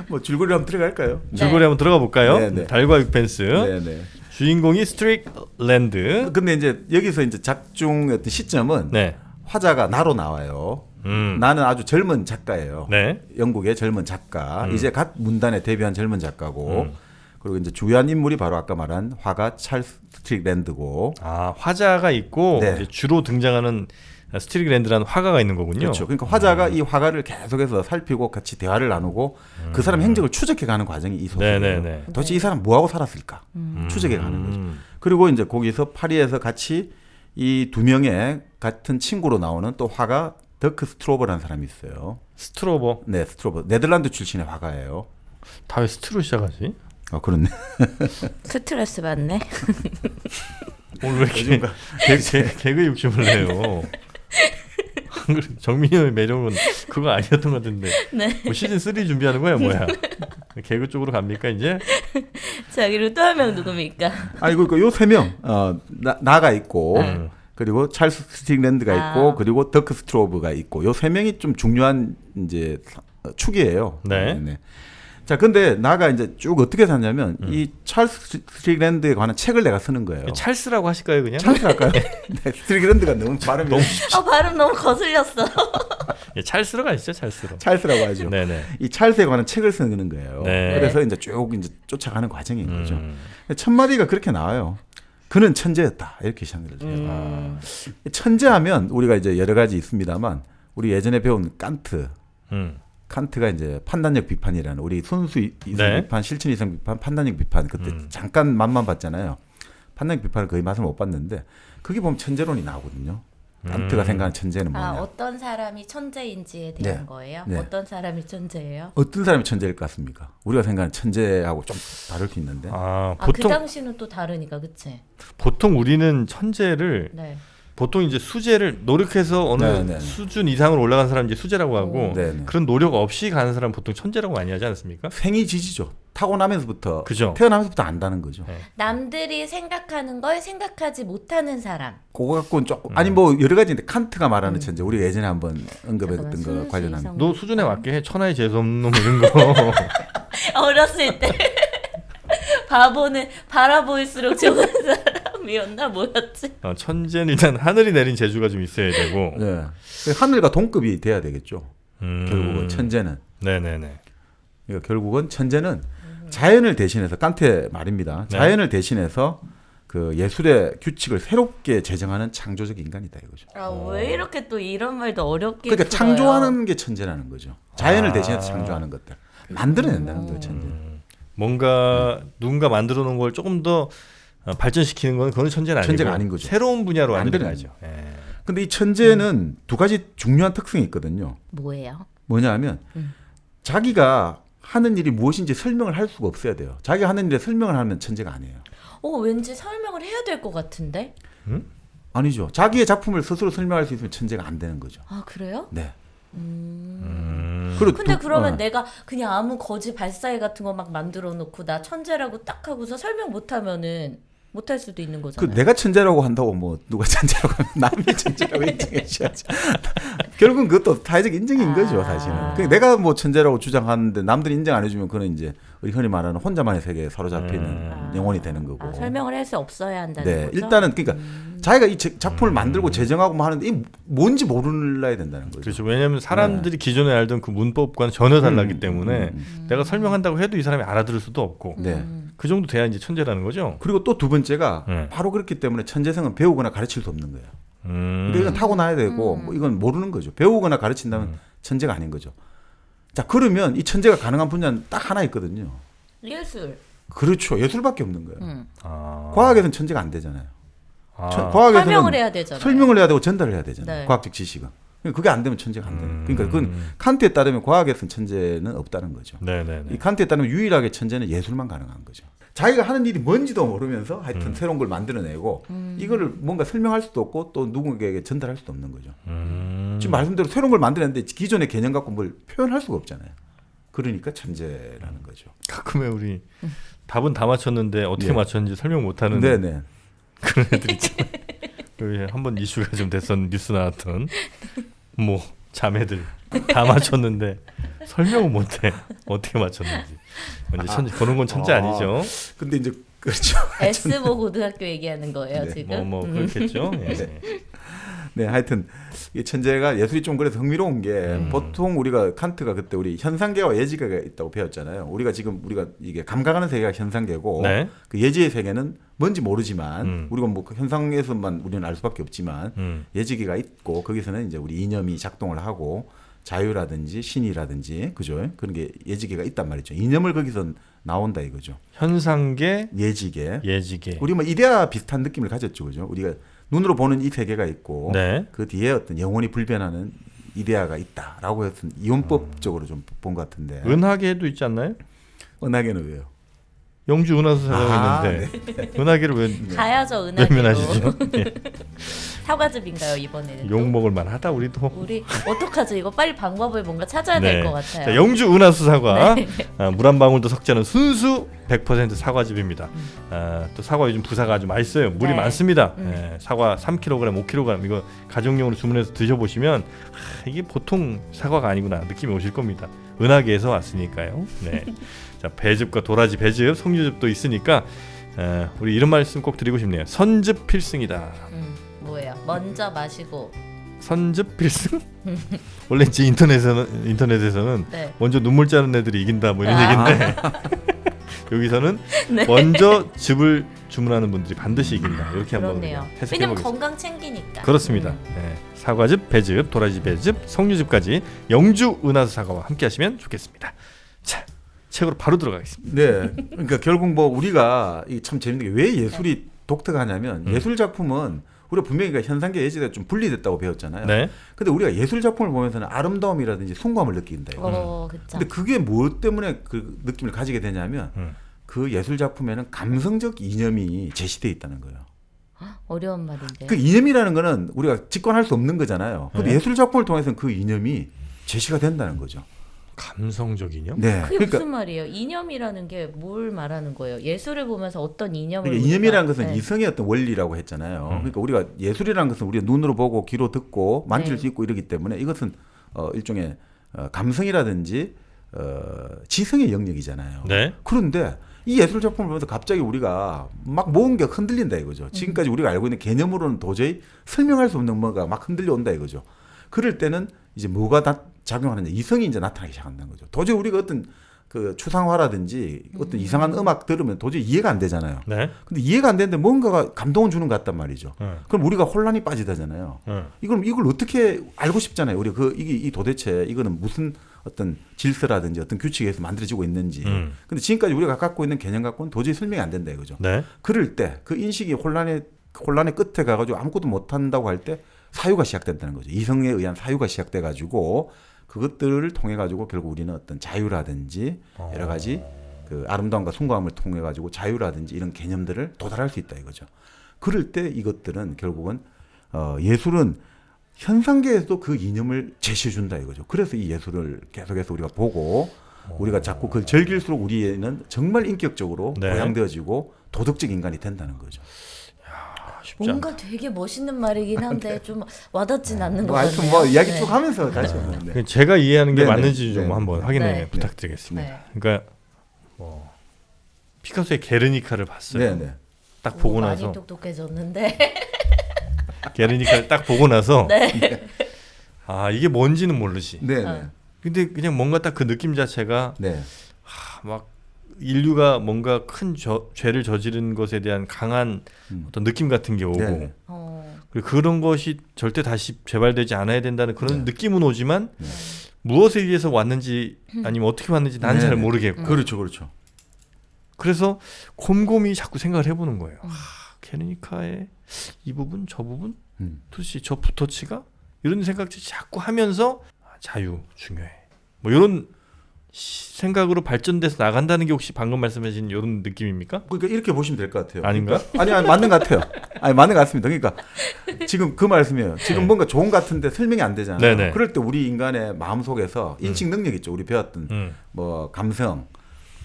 뭐 줄거리 한번 들어갈까요? 줄거리 한번 들어가 볼까요? 네, 네. 달과 육펜스. 네, 네. 주인공이 스트릭랜드. 근데 이제 여기서 이제 작중 어떤 시점은 네. 화자가 나로 나와요. 나는 아주 젊은 작가예요. 네. 영국의 젊은 작가. 이제 갓 문단에 데뷔한 젊은 작가고. 그리고 이제 주요한 인물이 바로 아까 말한 화가 찰스 스트릭랜드고. 화자가 있고 네. 이제 주로 등장하는 스트릭랜드라는 화가가 있는 거군요. 그렇죠. 그러니까 화자가 이 화가를 계속해서 살피고 같이 대화를 나누고 그 사람 행적을 추적해가는 과정이 이 소설이에요. 네네네. 도대체 이 사람 뭐 하고 살았을까? 추적해가는 거죠. 그리고 이제 거기서 파리에서 같이 이 두 명의 같은 친구로 나오는 또 화가 더크 스트로버라는 사람이 있어요. 스트로버. 네, 스트로버. 네덜란드 출신의 화가예요. 다 왜 스트로 시작하지? 그렇네. 스트레스 받네. 오늘 왜 이렇게 개그 욕심을 내요? 정민이 형의 매력은 그거 아니었던 것 같은데. 네. 뭐 시즌 3 준비하는 거야 뭐야? 개그 쪽으로 갑니까 이제? 자 그리고 또 한 명 누굽니까? 그러니까 요 세 명 나가 있고 그리고 찰스 스틱랜드가 있고 그리고 더크 스트로브가 있고 요 세 명이 좀 중요한 이제 축이에요. 네. 자, 근데 나가 이제 쭉 어떻게 샀냐면 이 찰스 스틱랜드에 관한 책을 내가 쓰는 거예요. 찰스라고 하실까요 그냥? 찰스 할까요? 네, 스틱랜드가 너무 발음이 발음 너무 거슬렸어. 예, 찰스로 가시죠 찰스로. 찰스라고 하죠. 네네. 이 찰스에 관한 책을 쓰는 거예요. 네. 그래서 이제 쭉 이제 쫓아가는 과정인 거죠. 첫 마디가 그렇게 나와요. 그는 천재였다 이렇게 시작을 해요. 천재하면 우리가 이제 여러 가지 있습니다만 우리 예전에 배운 칸트가 이제 판단력 비판이라는 우리 순수 이성 네. 비판, 실천 이성 비판, 판단력 비판 그때 잠깐 맛만 봤잖아요. 판단력 비판을 거의 맛을 못 봤는데 거기 보면 천재론이 나오거든요. 칸트가 생각하는 천재는 뭐냐? 어떤 사람이 천재인지에 대한 네. 거예요? 네. 어떤 사람이 천재예요? 어떤 사람이 천재일 것 같습니까? 우리가 생각하는 천재하고 좀 다를 수 있는데. 그 보통 당시는 또 다르니까 그치? 보통 우리는 천재를 네. 보통 이제 수재를 노력해서 어느 네네. 수준 이상으로 올라간 사람 이제 수재라고 하고 네네. 그런 노력 없이 가는 사람 보통 천재라고 많이 하지 않습니까? 생이지지죠. 타고나면서부터 그죠. 태어나면서부터 안다는 거죠. 네. 남들이 생각하는 걸 생각하지 못하는 사람. 그거 갖고는 조금 아니 뭐 여러 가지인데 칸트가 말하는 천재 우리가 예전에 한번 언급했던 거 순수 관련한 이성. 너 수준에 맞게 해. 천하의 재수없는 놈 이런 거. 어렸을 때 바보는 바라보일수록 좋은 사람이었나 뭐였지? 천재는 일단 하늘이 내린 재주가 좀 있어야 되고. 네. 하늘과 동급이 돼야 되겠죠. 결국은 천재는. 네네네. 그러니까 결국은 천재는 자연을 대신해서 칸트의 말입니다. 네. 자연을 대신해서 그 예술의 규칙을 새롭게 제정하는 창조적 인간이다 이거죠. 왜 이렇게 또 이런 말도 어렵게 그러니까 풀어요? 창조하는 게 천재라는 거죠. 자연을 대신해서 창조하는 것들 만들어낸다는 거예요, 천재. 뭔가 누군가 만들어 놓은 걸 조금 더 발전시키는 건 그건 천재는 아니고 천재가 아닌 거죠. 새로운 분야로 만드는 만드는 거죠. 예. 근데 이 천재는 두 가지 중요한 특성이 있거든요. 뭐예요? 뭐냐면 자기가 하는 일이 무엇인지 설명을 할 수가 없어야 돼요. 자기가 하는 일에 설명을 하면 천재가 아니에요. 왠지 설명을 해야 될 것 같은데? 아니죠. 자기의 작품을 스스로 설명할 수 있으면 천재가 안 되는 거죠. 아 그래요? 네. 그리고 근데 그러면 내가 그냥 아무 거지 발사회 같은 거 막 만들어 놓고 나 천재라고 딱 하고서 설명 못하면은 못할 수도 있는 그 거잖아요. 내가 천재라고 한다고 뭐 누가 천재라고 하면 남이 천재라고 인정해 줘야죠. 결국은 그것도 사회적 인정인 거죠, 사실은. 그 내가 뭐 천재라고 주장하는데 남들이 인정 안 해주면 그는 이제 우리 흔히 말하는 혼자만의 세계에 사로잡히는 영혼이 되는 거고. 설명을 할 수 없어야 한다는 네, 거죠? 일단은 그러니까 자기가 이 작품을 만들고 제정하고 뭐 하는데 이 뭔지 몰라야 된다는 거죠. 그렇죠. 왜냐하면 사람들이 기존에 알던 그 문법과는 전혀 달라기 때문에 내가 설명한다고 해도 이 사람이 알아들을 수도 없고 네. 그 정도 돼야 이제 천재라는 거죠. 그리고 또 두 번째가 네. 바로 그렇기 때문에 천재성은 배우거나 가르칠 수 없는 거예요. 근데 이건 타고나야 되고 뭐 이건 모르는 거죠. 배우거나 가르친다면 천재가 아닌 거죠. 자, 그러면 이 천재가 가능한 분야는 딱 하나 있거든요. 예술. 그렇죠. 예술밖에 없는 거예요. 아. 과학에서는 천재가 안 되잖아요. 아. 과학에서는 설명을 해야 되잖아요. 설명을 해야 되고 전달을 해야 되잖아요. 네. 과학적 지식은. 그게 안 되면 천재가 안 되는. 그러니까 그건 칸트에 따르면 과학에서는 천재는 없다는 거죠. 네네네. 이 칸트에 따르면 유일하게 천재는 예술만 가능한 거죠. 자기가 하는 일이 뭔지도 모르면서 하여튼 새로운 걸 만들어내고 이거를 뭔가 설명할 수도 없고 또 누군가에게 전달할 수도 없는 거죠. 지금 말씀대로 새로운 걸 만들어냈는데 기존의 개념 갖고 뭘 표현할 수가 없잖아요. 그러니까 천재라는 거죠. 가끔에 우리 답은 다 맞췄는데 어떻게 예. 맞췄는지 설명 못하는 네네. 그런 애들 있잖아요. 그 한번 이슈가 좀 됐던 뉴스 나왔던 뭐 자매들 다 맞췄는데 설명을 못해 어떻게 맞췄는지. 이제 천재 그런 건 천재 아니죠. 근데 이제 그렇죠. S모 고등학교 얘기하는 거예요 네. 지금? 뭐 그렇겠죠. 예. 네, 하여튼 이 천재가 예술이 좀 그래서 흥미로운 게 보통 우리가 칸트가 그때 우리 현상계와 예지계가 있다고 배웠잖아요. 우리가 이게 감각하는 세계가 현상계고 네. 그 예지의 세계는 뭔지 모르지만 우리가 뭐 그 현상에서만 우리는 알 수밖에 없지만 예지계가 있고 거기서는 이제 우리 이념이 작동을 하고 자유라든지 신이라든지 그죠? 그런 게 예지계가 있단 말이죠. 이념을 거기서 나온다 이거죠. 현상계, 예지계. 예지계. 우리 뭐 이데아 비슷한 느낌을 가졌죠, 그죠? 우리가 눈으로 보는 이 세계가 있고 네. 그 뒤에 어떤 영원히 불변하는 이데아가 있다라고 해서 이원법적으로 좀 본 것 같은데. 은하계도 있지 않나요? 은하계는 왜요? 영주 은하수 사과가 있는데 은하계를 왜 가야죠 은하계로. 외면하시죠? 예. 사과즙인가요 이번에는? 욕 먹을 만하다 우리도. 우리 어떡하죠? 이거 빨리 방법을 뭔가 찾아야 될 것 같아요. 자, 영주 은하수 사과 물 한 방울도 섞지 않은 순수 100% 사과즙입니다. 또 사과 요즘 부사가 아주 맛있어요. 물이 네. 많습니다. 사과 3kg, 5kg 이거 가정용으로 주문해서 드셔보시면 이게 보통 사과가 아니구나 느낌이 오실 겁니다. 은하계에서 왔으니까요. 네. 자, 배즙과 도라지 배즙, 석류즙도 있으니까 우리 이런 말씀 꼭 드리고 싶네요. 선즙 필승이다. 뭐예요? 먼저 마시고 선즙 필승? 원래 이제 인터넷에서는 네. 먼저 눈물 짜는 애들이 이긴다 뭐 이런 얘기인데 여기서는 네. 먼저 즙을 주문하는 분들이 반드시 이긴다 이렇게 한번 그렇네요. 해석해 왜냐면 보겠습니다. 건강 챙기니까. 그렇습니다. 네. 사과즙, 배즙, 도라지 배즙, 석류즙까지 영주 은하수 사과와 함께 하시면 좋겠습니다. 자, 책으로 바로 들어가겠습니다. 네, 그러니까 결국 뭐 우리가 이 참 재밌는 게 왜 예술이 독특하냐면 예술 작품은 우리가 분명히 현상계 예술에 좀 분리됐다고 배웠잖아요. 네. 근데 우리가 예술 작품을 보면서는 아름다움이라든지 순감을 느낀다. 그렇죠. 근데 그게 무엇 때문에 그 느낌을 가지게 되냐면 그 예술 작품에는 감성적 이념이 제시되어 있다는 거예요. 어려운 말인데. 그 이념이라는 거는 우리가 직관할 수 없는 거잖아요. 근데 네. 예술 작품을 통해서는 그 이념이 제시가 된다는 거죠. 감성적이요? 네. 그게 그러니까 무슨 말이에요? 이념이라는 게 뭘 말하는 거예요? 예술을 보면서 어떤 이념을 그러니까 이념이라는 우리가- 것은 네. 이성의 어떤 원리라고 했잖아요. 그러니까 우리가 예술이라는 것은 우리가 눈으로 보고 귀로 듣고 만질 네. 수 있고 이러기 때문에 이것은 일종의 감성이라든지 지성의 영역이잖아요. 네. 그런데 이 예술 작품을 보면서 갑자기 우리가 막 모은 게 흔들린다 이거죠. 지금까지 우리가 알고 있는 개념으로는 도저히 설명할 수 없는 뭐가 막 흔들려 온다 이거죠. 그럴 때는 이제 뭐가 작용하느냐, 이성이 이제 나타나기 시작한다는 거죠. 도저히 우리가 어떤 그 추상화라든지 어떤 이상한 음악 들으면 도저히 이해가 안 되잖아요. 네. 근데 이해가 안 되는데 뭔가가 감동을 주는 것 같단 말이죠. 네. 그럼 우리가 혼란이 빠지다잖아요. 이걸 어떻게 알고 싶잖아요. 우리가 이 도대체 이거는 무슨 어떤 질서라든지 어떤 규칙에서 만들어지고 있는지. 근데 지금까지 우리가 갖고 있는 개념 갖고는 도저히 설명이 안 된다 이거죠. 네. 그럴 때 그 인식이 혼란의 끝에 가가지고 아무것도 못 한다고 할 때 사유가 시작된다는 거죠. 이성에 의한 사유가 시작돼 가지고 그것들을 통해 가지고 결국 우리는 어떤 자유라든지 여러 가지 그 아름다움과 순수함을 통해 가지고 자유라든지 이런 개념들을 도달할 수 있다 이거죠. 그럴 때 이것들은 결국은 예술은 현상계에서도 그 이념을 제시해 준다 이거죠. 그래서 이 예술을 계속해서 우리가 보고 우리가 자꾸 그걸 즐길수록 우리는 정말 인격적으로 네. 보양되어지고 도덕적 인간이 된다는 거죠. 쉽지 않다. 뭔가 되게 멋있는 말이긴 한데 좀 와닿진 않는 것 뭐 하여튼 같네요. 뭐 이야기 네. 쭉 하면서 다시 한번. 네. 제가 이해하는 게 네네. 맞는지 좀 네. 한번 확인해 네. 부탁드리겠습니다. 네. 그러니까 뭐 피카소의 게르니카를 봤어요. 네, 네. 딱 보고 많이 나서 똑똑해졌는데. 게르니카를 딱 보고 나서 네. 아 이게 뭔지는 모르지. 네, 네. 근데 그냥 뭔가 딱 그 느낌 자체가 네. 막 인류가 뭔가 큰 죄를 저지른 것에 대한 강한 어떤 느낌 같은 게 오고 네, 네. 그리고 그런 것이 절대 다시 재발되지 않아야 된다는 그런 네. 느낌은 오지만 무엇에 의해서 왔는지 아니면 어떻게 왔는지 나는 네, 잘 네. 모르겠고 그렇죠, 그렇죠. 그래서 곰곰이 자꾸 생각을 해보는 거예요. 게르니카의 이 부분 저 부분 도대체 저 붓터치가 이런 생각들 자꾸 하면서 자유 중요해 뭐 이런 생각으로 발전돼서 나간다는 게 혹시 방금 말씀하신 이런 느낌입니까? 그러니까 이렇게 보시면 될 것 같아요. 아닌가? 그러니까, 아니 맞는 것 같아요. 아니 맞는 것 같습니다. 그러니까 지금 그 말씀이에요. 지금 네. 뭔가 좋은 것 같은데 설명이 안 되잖아요. 네네. 그럴 때 우리 인간의 마음 속에서 인식 능력 있죠. 우리 배웠던 뭐 감성,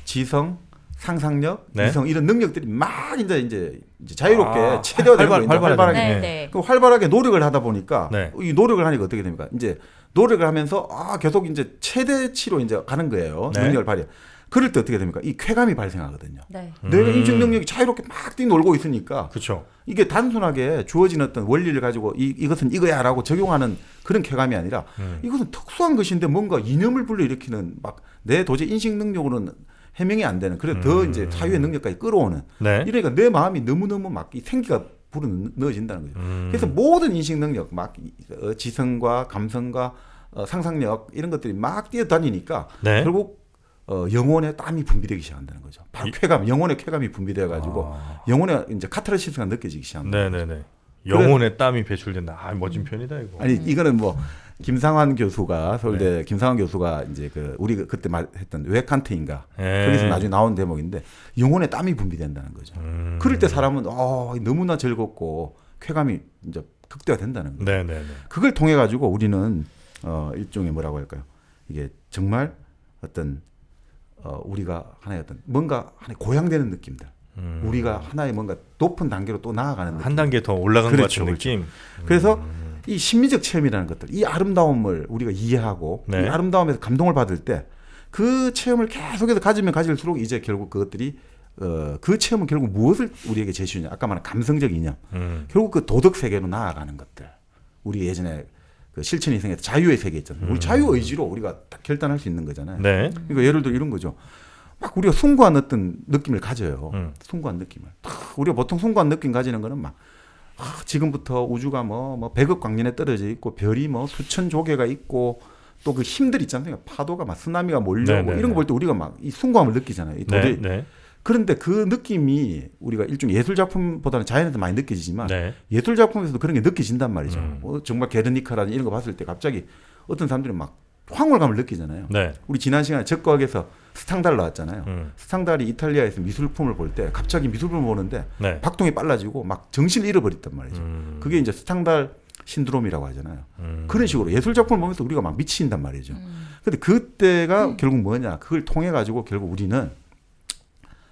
지성, 상상력, 네. 이성 이런 능력들이 막 이제 자유롭게 아, 체대화되는 거죠. 활발하게. 네, 네. 네. 그 활발하게 노력을 하다 보니까 네. 이 노력을 하니까 어떻게 됩니까? 이제 노력을 하면서 계속 이제 최대치로 이제 가는 거예요. 네. 능력을 발휘. 그럴 때 어떻게 됩니까? 이 쾌감이 발생하거든요. 네. 내가 인식 능력이 자유롭게 막 뛰놀고 있으니까 그렇죠. 이게 단순하게 주어진 어떤 원리를 가지고 이것은 이거야라고 적용하는 그런 쾌감이 아니라 이것은 특수한 것인데 뭔가 이념을 불러일으키는 막 내 도저히 인식 능력으로는 해명이 안 되는 그래서 더 이제 사유의 능력까지 끌어오는 네. 이러니까 내 마음이 너무너무 막 이 생기가 불어 넣어진다는 거죠. 그래서 모든 인식 능력 막 지성과 감성과 상상력 이런 것들이 막 뛰어다니니까 네. 결국 영혼의 땀이 분비되기 시작한다는 거죠. 바로 쾌감, 영혼의 쾌감이 분비되어 가지고 영혼의 이제 카타르시스가 느껴지기 시작합니다. 네네네. 영혼의 땀이 배출된다. 아, 멋진 표현이다 이거. 아니 이거는 뭐 김상환 교수가 서울대 김상환 교수가 이제 그 우리 그때 말했던 왜 칸트인가 거기서 나중에 나온 대목인데 영혼의 땀이 분비된다는 거죠. 그럴 때 사람은 너무나 즐겁고 쾌감이 이제 극대화 된다는 거예요. 네네네. 그걸 통해 가지고 우리는 일종의 뭐라고 할까요? 이게 정말 어떤 우리가 하나의 어떤 뭔가 하나의 고양되는 느낌들. 우리가 하나의 뭔가 높은 단계로 또 나아가는 느낌. 한 단계 더 올라간 그렇죠, 것 같은 느낌. 그래서 이 심리적 체험이라는 것들, 이 아름다움을 우리가 이해하고 네. 이 아름다움에서 감동을 받을 때 그 체험을 계속해서 가지면 가질수록 이제 결국 그것들이 그 체험은 결국 무엇을 우리에게 제시하냐? 아까 말한 감성적 이념. 결국 그 도덕 세계로 나아가는 것들. 우리 예전에 그 실천 인생에서 자유의 세계 있잖아요. 우리 자유 의지로 우리가 다 결단할 수 있는 거잖아요. 네. 그러니까 예를 들어 이런 거죠. 막 우리가 숭고한 어떤 느낌을 가져요. 숭고한 느낌을. 우리가 보통 숭고한 느낌 가지는 거는 막 지금부터 우주가 뭐 100억 광년에 떨어져 있고 별이 뭐 수천 조개가 있고 또 그 힘들 있잖아요. 파도가 막 쓰나미가 몰려오고 이런 거 볼 때 우리가 막 이 숭고함을 느끼잖아요. 이 도저히. 네. 그런데 그 느낌이 우리가 일종의 예술 작품보다는 자연에서 많이 느껴지지만 네. 예술 작품에서도 그런 게 느껴진단 말이죠. 정말 게르니카라든지 이런 거 봤을 때 갑자기 어떤 사람들이 막 황홀감을 느끼잖아요. 네. 우리 지난 시간에 적과학에서 스탕달 나왔잖아요. 스탕달이 이탈리아에서 미술품을 볼 때 갑자기 미술품을 보는데 네. 박동이 빨라지고 막 정신을 잃어버렸단 말이죠. 그게 이제 스탕달 신드롬이라고 하잖아요. 그런 식으로 예술 작품을 보면서 우리가 막 미친단 말이죠. 근데 그때가 결국 뭐냐? 그걸 통해 가지고 결국 우리는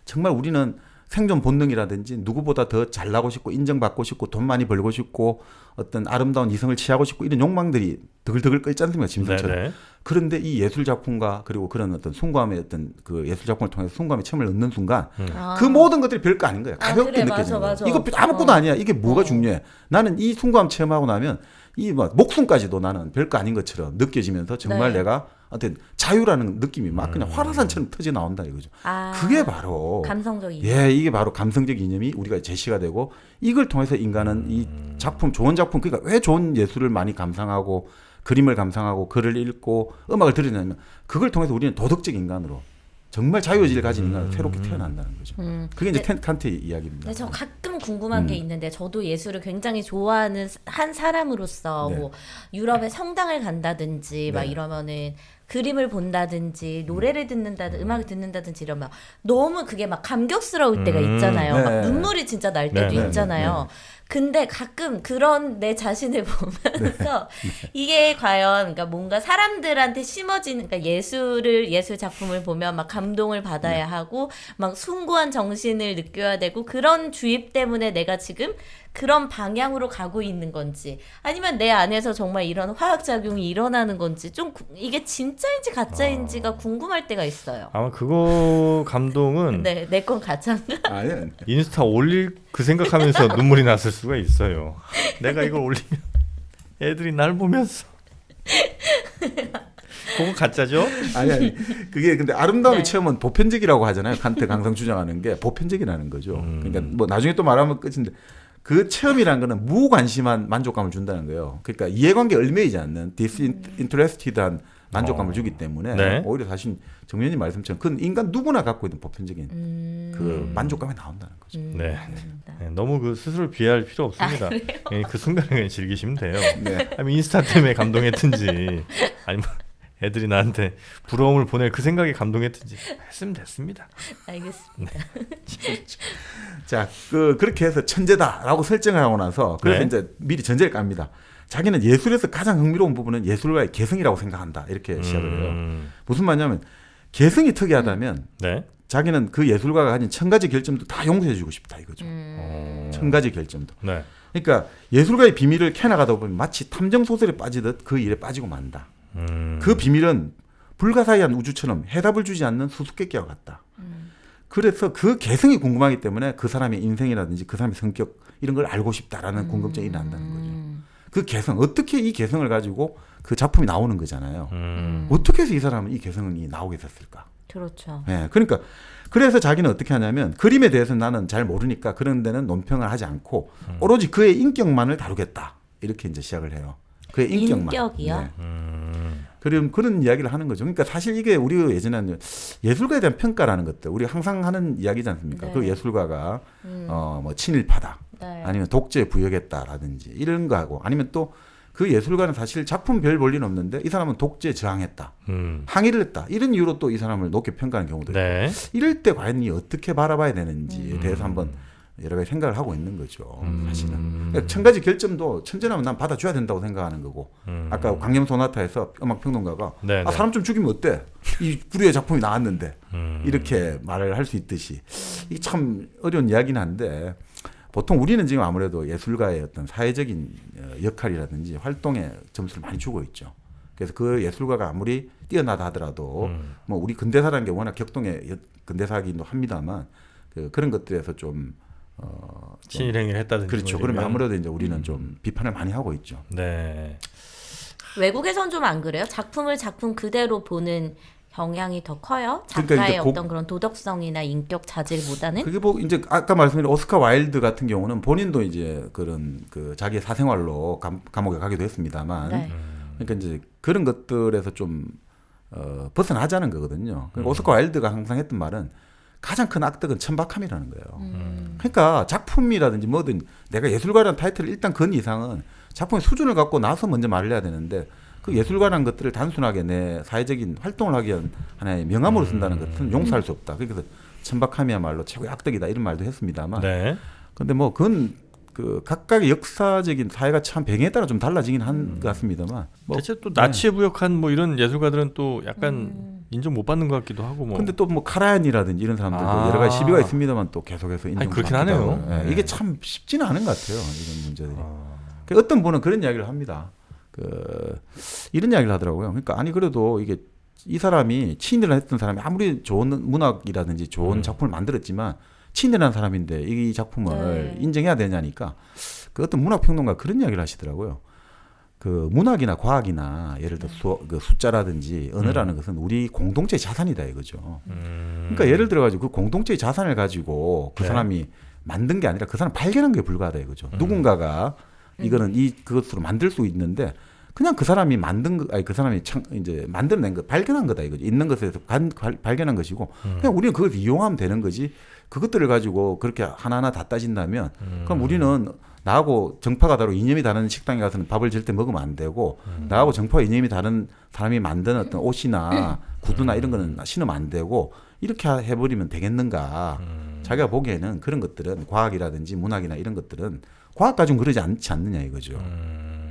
정말 우리는 생존 본능이라든지 누구보다 더 잘나고 싶고 인정받고 싶고 돈 많이 벌고 싶고 어떤 아름다운 이성을 취하고 싶고 이런 욕망들이 드글드글 끓지 않습니까? 짐승처럼. 네네. 그런데 이 예술 작품과 그리고 그런 어떤 숭고함의 어떤 그 예술 작품을 통해서 숭고함의 체험을 얻는 순간 그 모든 것들이 별거 아닌 거야. 가볍게 그래, 느껴지는 거야. 맞아. 이거 아무것도 아니야. 이게 뭐가 중요해? 나는 이 숭고함 체험하고 나면 이 뭐 목숨까지도 나는 별거 아닌 것처럼 느껴지면서 정말 네. 내가 어떤 자유라는 느낌이 막 그냥 화라산처럼 터져 나온다 이거죠. 그게 바로 감성적 이념. 예, 이게 바로 감성적 이념이 우리가 제시가 되고 이걸 통해서 인간은 이 작품, 좋은 작품, 그러니까 왜 좋은 예술을 많이 감상하고 그림을 감상하고 글을 읽고 음악을 들으냐면 그걸 통해서 우리는 도덕적 인간으로 정말 자유의지를 가진 인간으로 새롭게 태어난다는 거죠. 그게 이제 칸트의 이야기입니다. 근데 저 가끔 궁금한 게 있는데 저도 예술을 굉장히 좋아하는 한 사람으로서 네. 뭐 유럽에 성당을 간다든지 막 네. 이러면은 그림을 본다든지 노래를 듣는다든지 음악을 듣는다든지 이러면 너무 그게 막 감격스러울 때가 있잖아요. 네. 막 눈물이 진짜 날 때도 네. 있잖아요. 근데 가끔 그런 내 자신을 보면서 이게 과연 그러니까 뭔가 사람들한테 심어지는 그러니까 예술 작품을 보면 막 감동을 받아야 하고 막 숭고한 정신을 느껴야 되고 그런 주입 때문에 내가 지금 그런 방향으로 가고 있는 건지 아니면 내 안에서 정말 이런 화학 작용이 일어나는 건지 좀 이게 진짜인지 가짜인지가 궁금할 때가 있어요. 아마 그거 감동은 네, 내 건 가짜인가? 아니야. 인스타 올릴 그 생각하면서 눈물이 났을 수가 있어요. 내가 이걸 올리면 애들이 날 보면서 그거 가짜죠? 아니. 그게 근데 아름다움의 네. 체험은 보편적이라고 하잖아요. 칸트가 항상 주장하는 게 보편적이라는 거죠. 그러니까 뭐 나중에 또 말하면 끝인데 그 체험이라는 거는 무관심한 만족감을 준다는 거예요. 그러니까 이해관계 얽매이지 않는 disinterested한 만족감을 주기 때문에 네. 오히려 사실 정연님 말씀처럼 그건 인간 누구나 갖고 있는 보편적인 그 만족감이 나온다는 거죠. 네. 네, 너무 그 스스로 비하할 필요 없습니다. 예, 그 순간을 그냥 즐기시면 돼요. 네. 아니면 인스타 때문에 감동했든지 아니면 애들이 나한테 부러움을 보낼 그 생각에 감동했든지 했으면 됐습니다. 알겠습니다. 자, 그렇게 해서 천재다라고 설정을 하고 나서 그래서 네. 이제 미리 전제를 깝니다. 자기는 예술에서 가장 흥미로운 부분은 예술가의 개성이라고 생각한다. 이렇게 시작을 해요. 무슨 말이냐면 개성이 특이하다면 네. 자기는 그 예술가가 가진 1000가지 결점도 다 용서해주고 싶다 이거죠. 1000가지 결점도. 네. 그러니까 예술가의 비밀을 캐나가다 보면 마치 탐정 소설에 빠지듯 그 일에 빠지고 만다. 그 비밀은 불가사의한 우주처럼 해답을 주지 않는 수수께끼와 같다. 그래서 그 개성이 궁금하기 때문에 그 사람의 인생이라든지 그 사람의 성격 이런 걸 알고 싶다라는 궁금증이 난다는 거죠. 그 개성, 어떻게 이 개성을 가지고 그 작품이 나오는 거잖아요. 어떻게 해서 이 사람은 이 개성이 나오게 됐을까? 그렇죠. 네, 그러니까 그래서 자기는 어떻게 하냐면 그림에 대해서 나는 잘 모르니까 그런 데는 논평을 하지 않고 오로지 그의 인격만을 다루겠다. 이렇게 이제 시작을 해요. 그의 인격만. 인격이요? 네. 그런 이야기를 하는 거죠. 그러니까 사실 이게 우리 예전에는 예술가에 대한 평가라는 것들 우리 항상 하는 이야기지 않습니까? 네. 그 예술가가 뭐 친일파다, 네. 아니면 독재 부역했다라든지 이런 거하고 아니면 또 그 예술가는 사실 작품 별 볼 리는 없는데 이 사람은 독재 저항했다. 항의를 했다. 이런 이유로 또 이 사람을 높게 평가하는 경우도 있고 네. 이럴 때 과연 이 어떻게 바라봐야 되는지에 대해서 한번 여러 가지 생각을 하고 있는 거죠. 사실은. 그러니까 천 가지 결점도 천재라면 난 받아줘야 된다고 생각하는 거고 아까 광염 소나타에서 음악평론가가 네, 네. 사람 좀 죽이면 어때? 이 불후의 작품이 나왔는데 이렇게 말을 할 수 있듯이 이게 참 어려운 이야기는 한데 보통 우리는 지금 아무래도 예술가의 어떤 사회적인 역할이라든지 활동에 점수를 많이 주고 있죠. 그래서 그 예술가가 아무리 뛰어나다 하더라도 뭐 우리 근대사라는 게 워낙 격동의 근대사이기도 합니다만 그런 것들에서 좀 친일행위를 했다든지 그렇죠. 뭐 그러면 이러면. 아무래도 이제 우리는 좀 비판을 많이 하고 있죠. 네. 외국에선 좀 안 그래요? 작품을 작품 그대로 보는 경향이 더 커요? 그러니까 작가의 이제 어떤 그런 도덕성이나 인격 자질보다는? 그게 뭐 이제 아까 말씀드린 오스카 와일드 같은 경우는 본인도 이제 그런 그 자기의 사생활로 감옥에 가기도 했습니다만 네. 그러니까 이제 그런 것들에서 좀 벗어나자는 거거든요. 그러니까 오스카 와일드가 항상 했던 말은 가장 큰 악덕은 천박함이라는 거예요. 그러니까 작품이라든지 뭐든 내가 예술가라는 타이틀을 일단 건 이상은 작품의 수준을 갖고 나서 먼저 말을 해야 되는데 그 예술가라는 것들을 단순하게 내 사회적인 활동을 하기 위한 하나의 명함으로 쓴다는 것은 용서할 수 없다. 그래서 천박함이야말로 최고의 악덕이다 이런 말도 했습니다만 네. 근데 뭐 그건 그 각각의 역사적인 사회가 참 배경에 따라 좀 달라지긴 한 것 같습니다만 뭐 대체 또 나치에 부역한 뭐 이런 예술가들은 또 약간 인정 못 받는 것 같기도 하고 뭐. 근데 또 뭐 카라얀이라든지 이런 사람들도 아. 여러 가지 시비가 있습니다만 또 계속해서 인정. 그렇긴 하네요. 네. 이게 참 쉽지는 않은 것 같아요. 이런 문제들이. 그 어떤 분은 그런 이야기를 합니다. 이런 이야기를 하더라고요. 그러니까 아니 그래도 이게 이 사람이 친일을 했던 사람이 아무리 좋은 문학이라든지 좋은 작품을 만들었지만 친일한 사람인데 이 작품을 인정해야 되냐니까 그 어떤 문학 평론가 그런 이야기를 하시더라고요. 그 문학이나 과학이나 예를 들어 그 숫자라든지 언어라는 것은 우리 공동체의 자산이다 이거죠. 그러니까 예를 들어 가지고 그 공동체의 자산을 가지고 그 네. 사람이 만든 게 아니라 그 사람 발견한 게 불과하다 이거죠. 누군가가 이거는 그것으로 만들 수 있는데 그냥 그 사람이 만든 거 아니 그 사람이 이제 만들어낸 거 발견한 거다 이거죠. 있는 것에서 발견한 것이고 그냥 우리는 그걸 이용하면 되는 거지. 그것들을 가지고 그렇게 하나하나 다 따진다면 그럼 우리는 나하고 정파가 다르고 이념이 다른 식당에 가서는 밥을 절대 먹으면 안 되고 나하고 정파와 이념이 다른 사람이 만든 어떤 옷이나 구두나 이런 거는 신으면 안 되고 이렇게 해버리면 되겠는가. 자기가 보기에는 그런 것들은 과학이라든지 문학이나 이런 것들은 과학 가지고는 그러지 않지 않느냐 이거죠.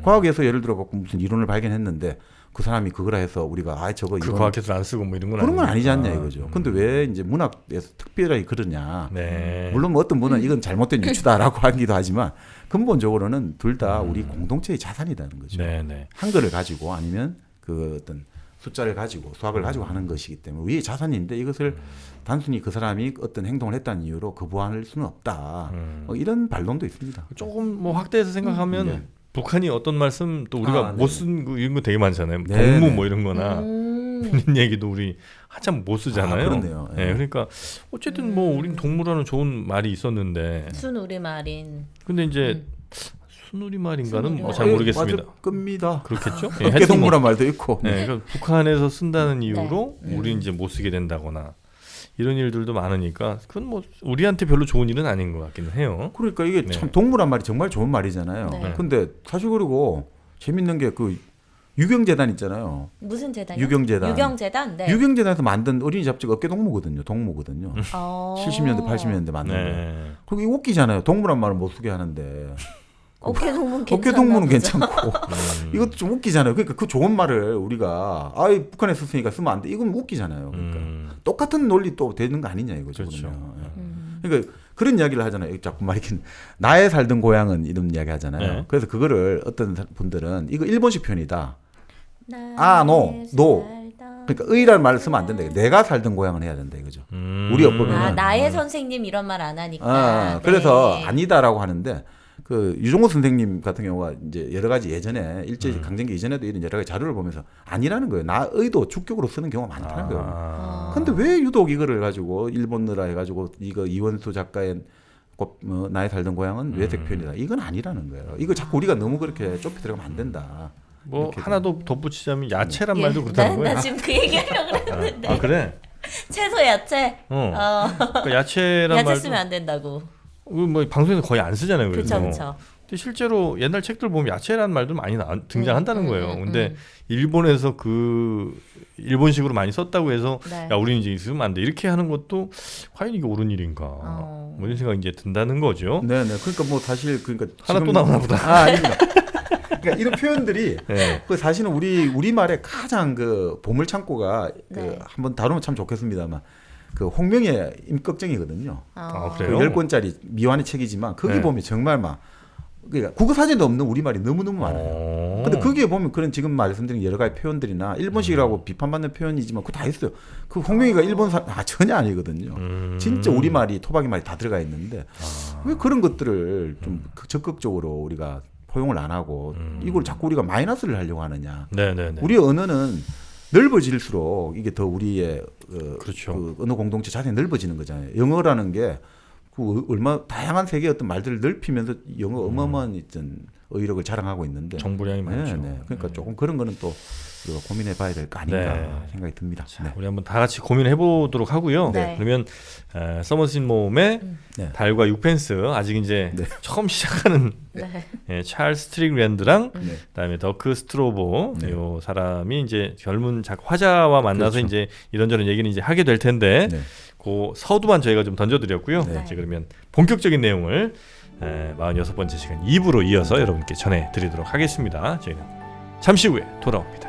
과학에서 예를 들어 갖고 무슨 이론을 발견했는데 그 사람이 그거라 해서 우리가 저거 그 이건 과학기술 안 쓰고 뭐 이런 건 그런 건 아니지 않냐 아니니까. 이거죠. 근데 왜 이제 문학에서 특별하게 그러냐. 네. 물론 뭐 어떤 분은 이건 잘못된 유추다라고 하기도 하지만 근본적으로는 둘 다 우리 공동체의 자산이라는 거죠. 네, 네. 한글을 가지고 아니면 그 어떤 숫자를 가지고 수학을 가지고 하는 것이기 때문에 우리의 자산인데 이것을 단순히 그 사람이 어떤 행동을 했다는 이유로 거부할 수는 없다. 뭐 이런 반론도 있습니다. 조금 뭐 확대해서 생각하면 네. 북한이 어떤 말씀 또 우리가 못 쓴 이런 거 되게 많잖아요. 네, 동무 네. 뭐 이런 거나 이런 얘기도 우리 한참 못 쓰잖아요. 그렇네요. 네, 그러니까 어쨌든 뭐 우린 동무라는 좋은 말이 있었는데 순우리말인. 근데 이제 순우리말인가는 순우리말. 잘 모르겠습니다. 맞아, 끕니다. 그렇겠죠? 예, 하여튼 뭐, 어깨동무란 말도 있고. 네, 그러니까 북한에서 쓴다는 이유로 우리 이제 못 쓰게 된다거나 이런 일들도 많으니까 그건 뭐 우리한테 별로 좋은 일은 아닌 것 같기는 해요. 그러니까 이게 네. 참 동무란 말이 정말 좋은 말이잖아요. 네. 근데 사실 그리고 재밌는 게 그 유경재단 있잖아요. 무슨 재단이요? 유경재단. 유경재단. 네. 유경재단에서 만든 어린이 잡지가 어깨동무거든요. 동무거든요. 어. 70년대 80년대 만든 거. 네. 그리고 이거 웃기잖아요. 동무란 말을 못 쓰게 하는데 어깨동무는 괜찮나 어깨동무는 보죠. 괜찮고 이것도 좀 웃기잖아요. 그러니까 그 좋은 말을 우리가 북한에 썼으니까 쓰면 안 돼. 이건 웃기잖아요. 그러니까 똑같은 논리 또 되는 거 아니냐 이거죠. 그렇죠. 그러면. 그러니까 그런 이야기를 하잖아요. 자꾸 말 이렇게 나의 살던 고향은 이런 이야기 하잖아요. 네. 그래서 그거를 어떤 분들은 이거 일본식 표현이다. 나의 노. 살던 그러니까 의라는 말을 쓰면 안 된다. 내가 살던 고향은 해야 된다 이거죠. 우리 어법에는 나의 선생님 이런 말 안 하니까. 네. 그래서 아니다라고 하는데 그 유종호 선생님 같은 경우가 이제 여러 가지 예전에 일제 강점기 이전에도 이런 여러 가지 자료를 보면서 아니라는 거예요. 나의도 주격으로 쓰는 경우가 많다는 거예요. 근데 왜 유독 이거를 가지고 일본어라 해가지고 이거 이원수 작가의 나의 살던 고향은 외색 표현이다. 이건 아니라는 거예요. 이거 자꾸 우리가 너무 그렇게 좁히 들어가면 안 된다. 뭐 이렇게 하나 더 덧붙이자면 야채란 예, 말도 그렇다는 거예요. 나 지금 그 얘기하려고 그랬는데. 아 그래? 채소 야채. 그러니까 야채란 야채 말도 쓰면 안 된다고. 뭐 방송에서 거의 안 쓰잖아요. 그래서. 그렇죠. 근데 실제로 옛날 책들 보면 야채라는 말도 많이 등장한다는 거예요. 근데 일본에서 그 일본식으로 많이 썼다고 해서 네. 야 우리는 이제 쓰면 안 돼 이렇게 하는 것도 과연 이게 옳은 일인가 뭐 이런 생각이 이제 든다는 거죠. 네네. 그러니까 뭐 사실 그러니까 하나 지금 또 나오나 보다. 아닙니다. 그러니까 이런 표현들이 네. 그 사실은 우리 말의 가장 그 보물 창고가 그 네. 한번 다루면 참 좋겠습니다만 그 홍명의 임꺽정이거든요. 그래요? 10권짜리 미완의 책이지만 거기 네. 보면 정말 막 그러니까 국어 사전도 없는 우리말이 너무너무 많아요. 근데 거기에 보면 그런 지금 말씀드린 여러 가지 표현들이나 일본식이라고 비판받는 표현이지만 그거 다 있어요. 그 홍명이가 일본 전혀 아니거든요. 진짜 우리말이 토박이 말이 다 들어가 있는데 왜 그런 것들을 좀 적극적으로 우리가 포용을 안 하고 이걸 자꾸 우리가 마이너스를 하려고 하느냐. 네네네. 우리 언어는 넓어질수록 이게 더 우리의 그렇죠. 그 언어 공동체 자체가 넓어지는 거잖아요. 영어라는 게 그 얼마 다양한 세계의 어떤 말들을 넓히면서 영어 어마어마한 어떤 어휘력을 자랑하고 있는데 정보량이 많죠. 네. 그러니까 조금 그런 거는 또 우리가 고민해봐야 될 거 아닌가 네. 생각이 듭니다. 자, 네. 우리 한번 다 같이 고민해 보도록 하고요. 네. 그러면 서머신 모험의 네. 달과 육펜스 아직 이제 네. 처음 시작하는 네. 찰스 스트릭랜드랑 네. 그다음에 더크 스트로보 네. 요 사람이 이제 젊은 화자와 만나서 그렇죠. 이제 이런저런 얘기를 이제 하게 될 텐데 네. 그 서두만 저희가 좀 던져드렸고요. 네. 이제 그러면 본격적인 내용을 46번째 시간 2부로 이어서 여러분께 전해드리도록 하겠습니다. 저희는 잠시 후에 돌아옵니다.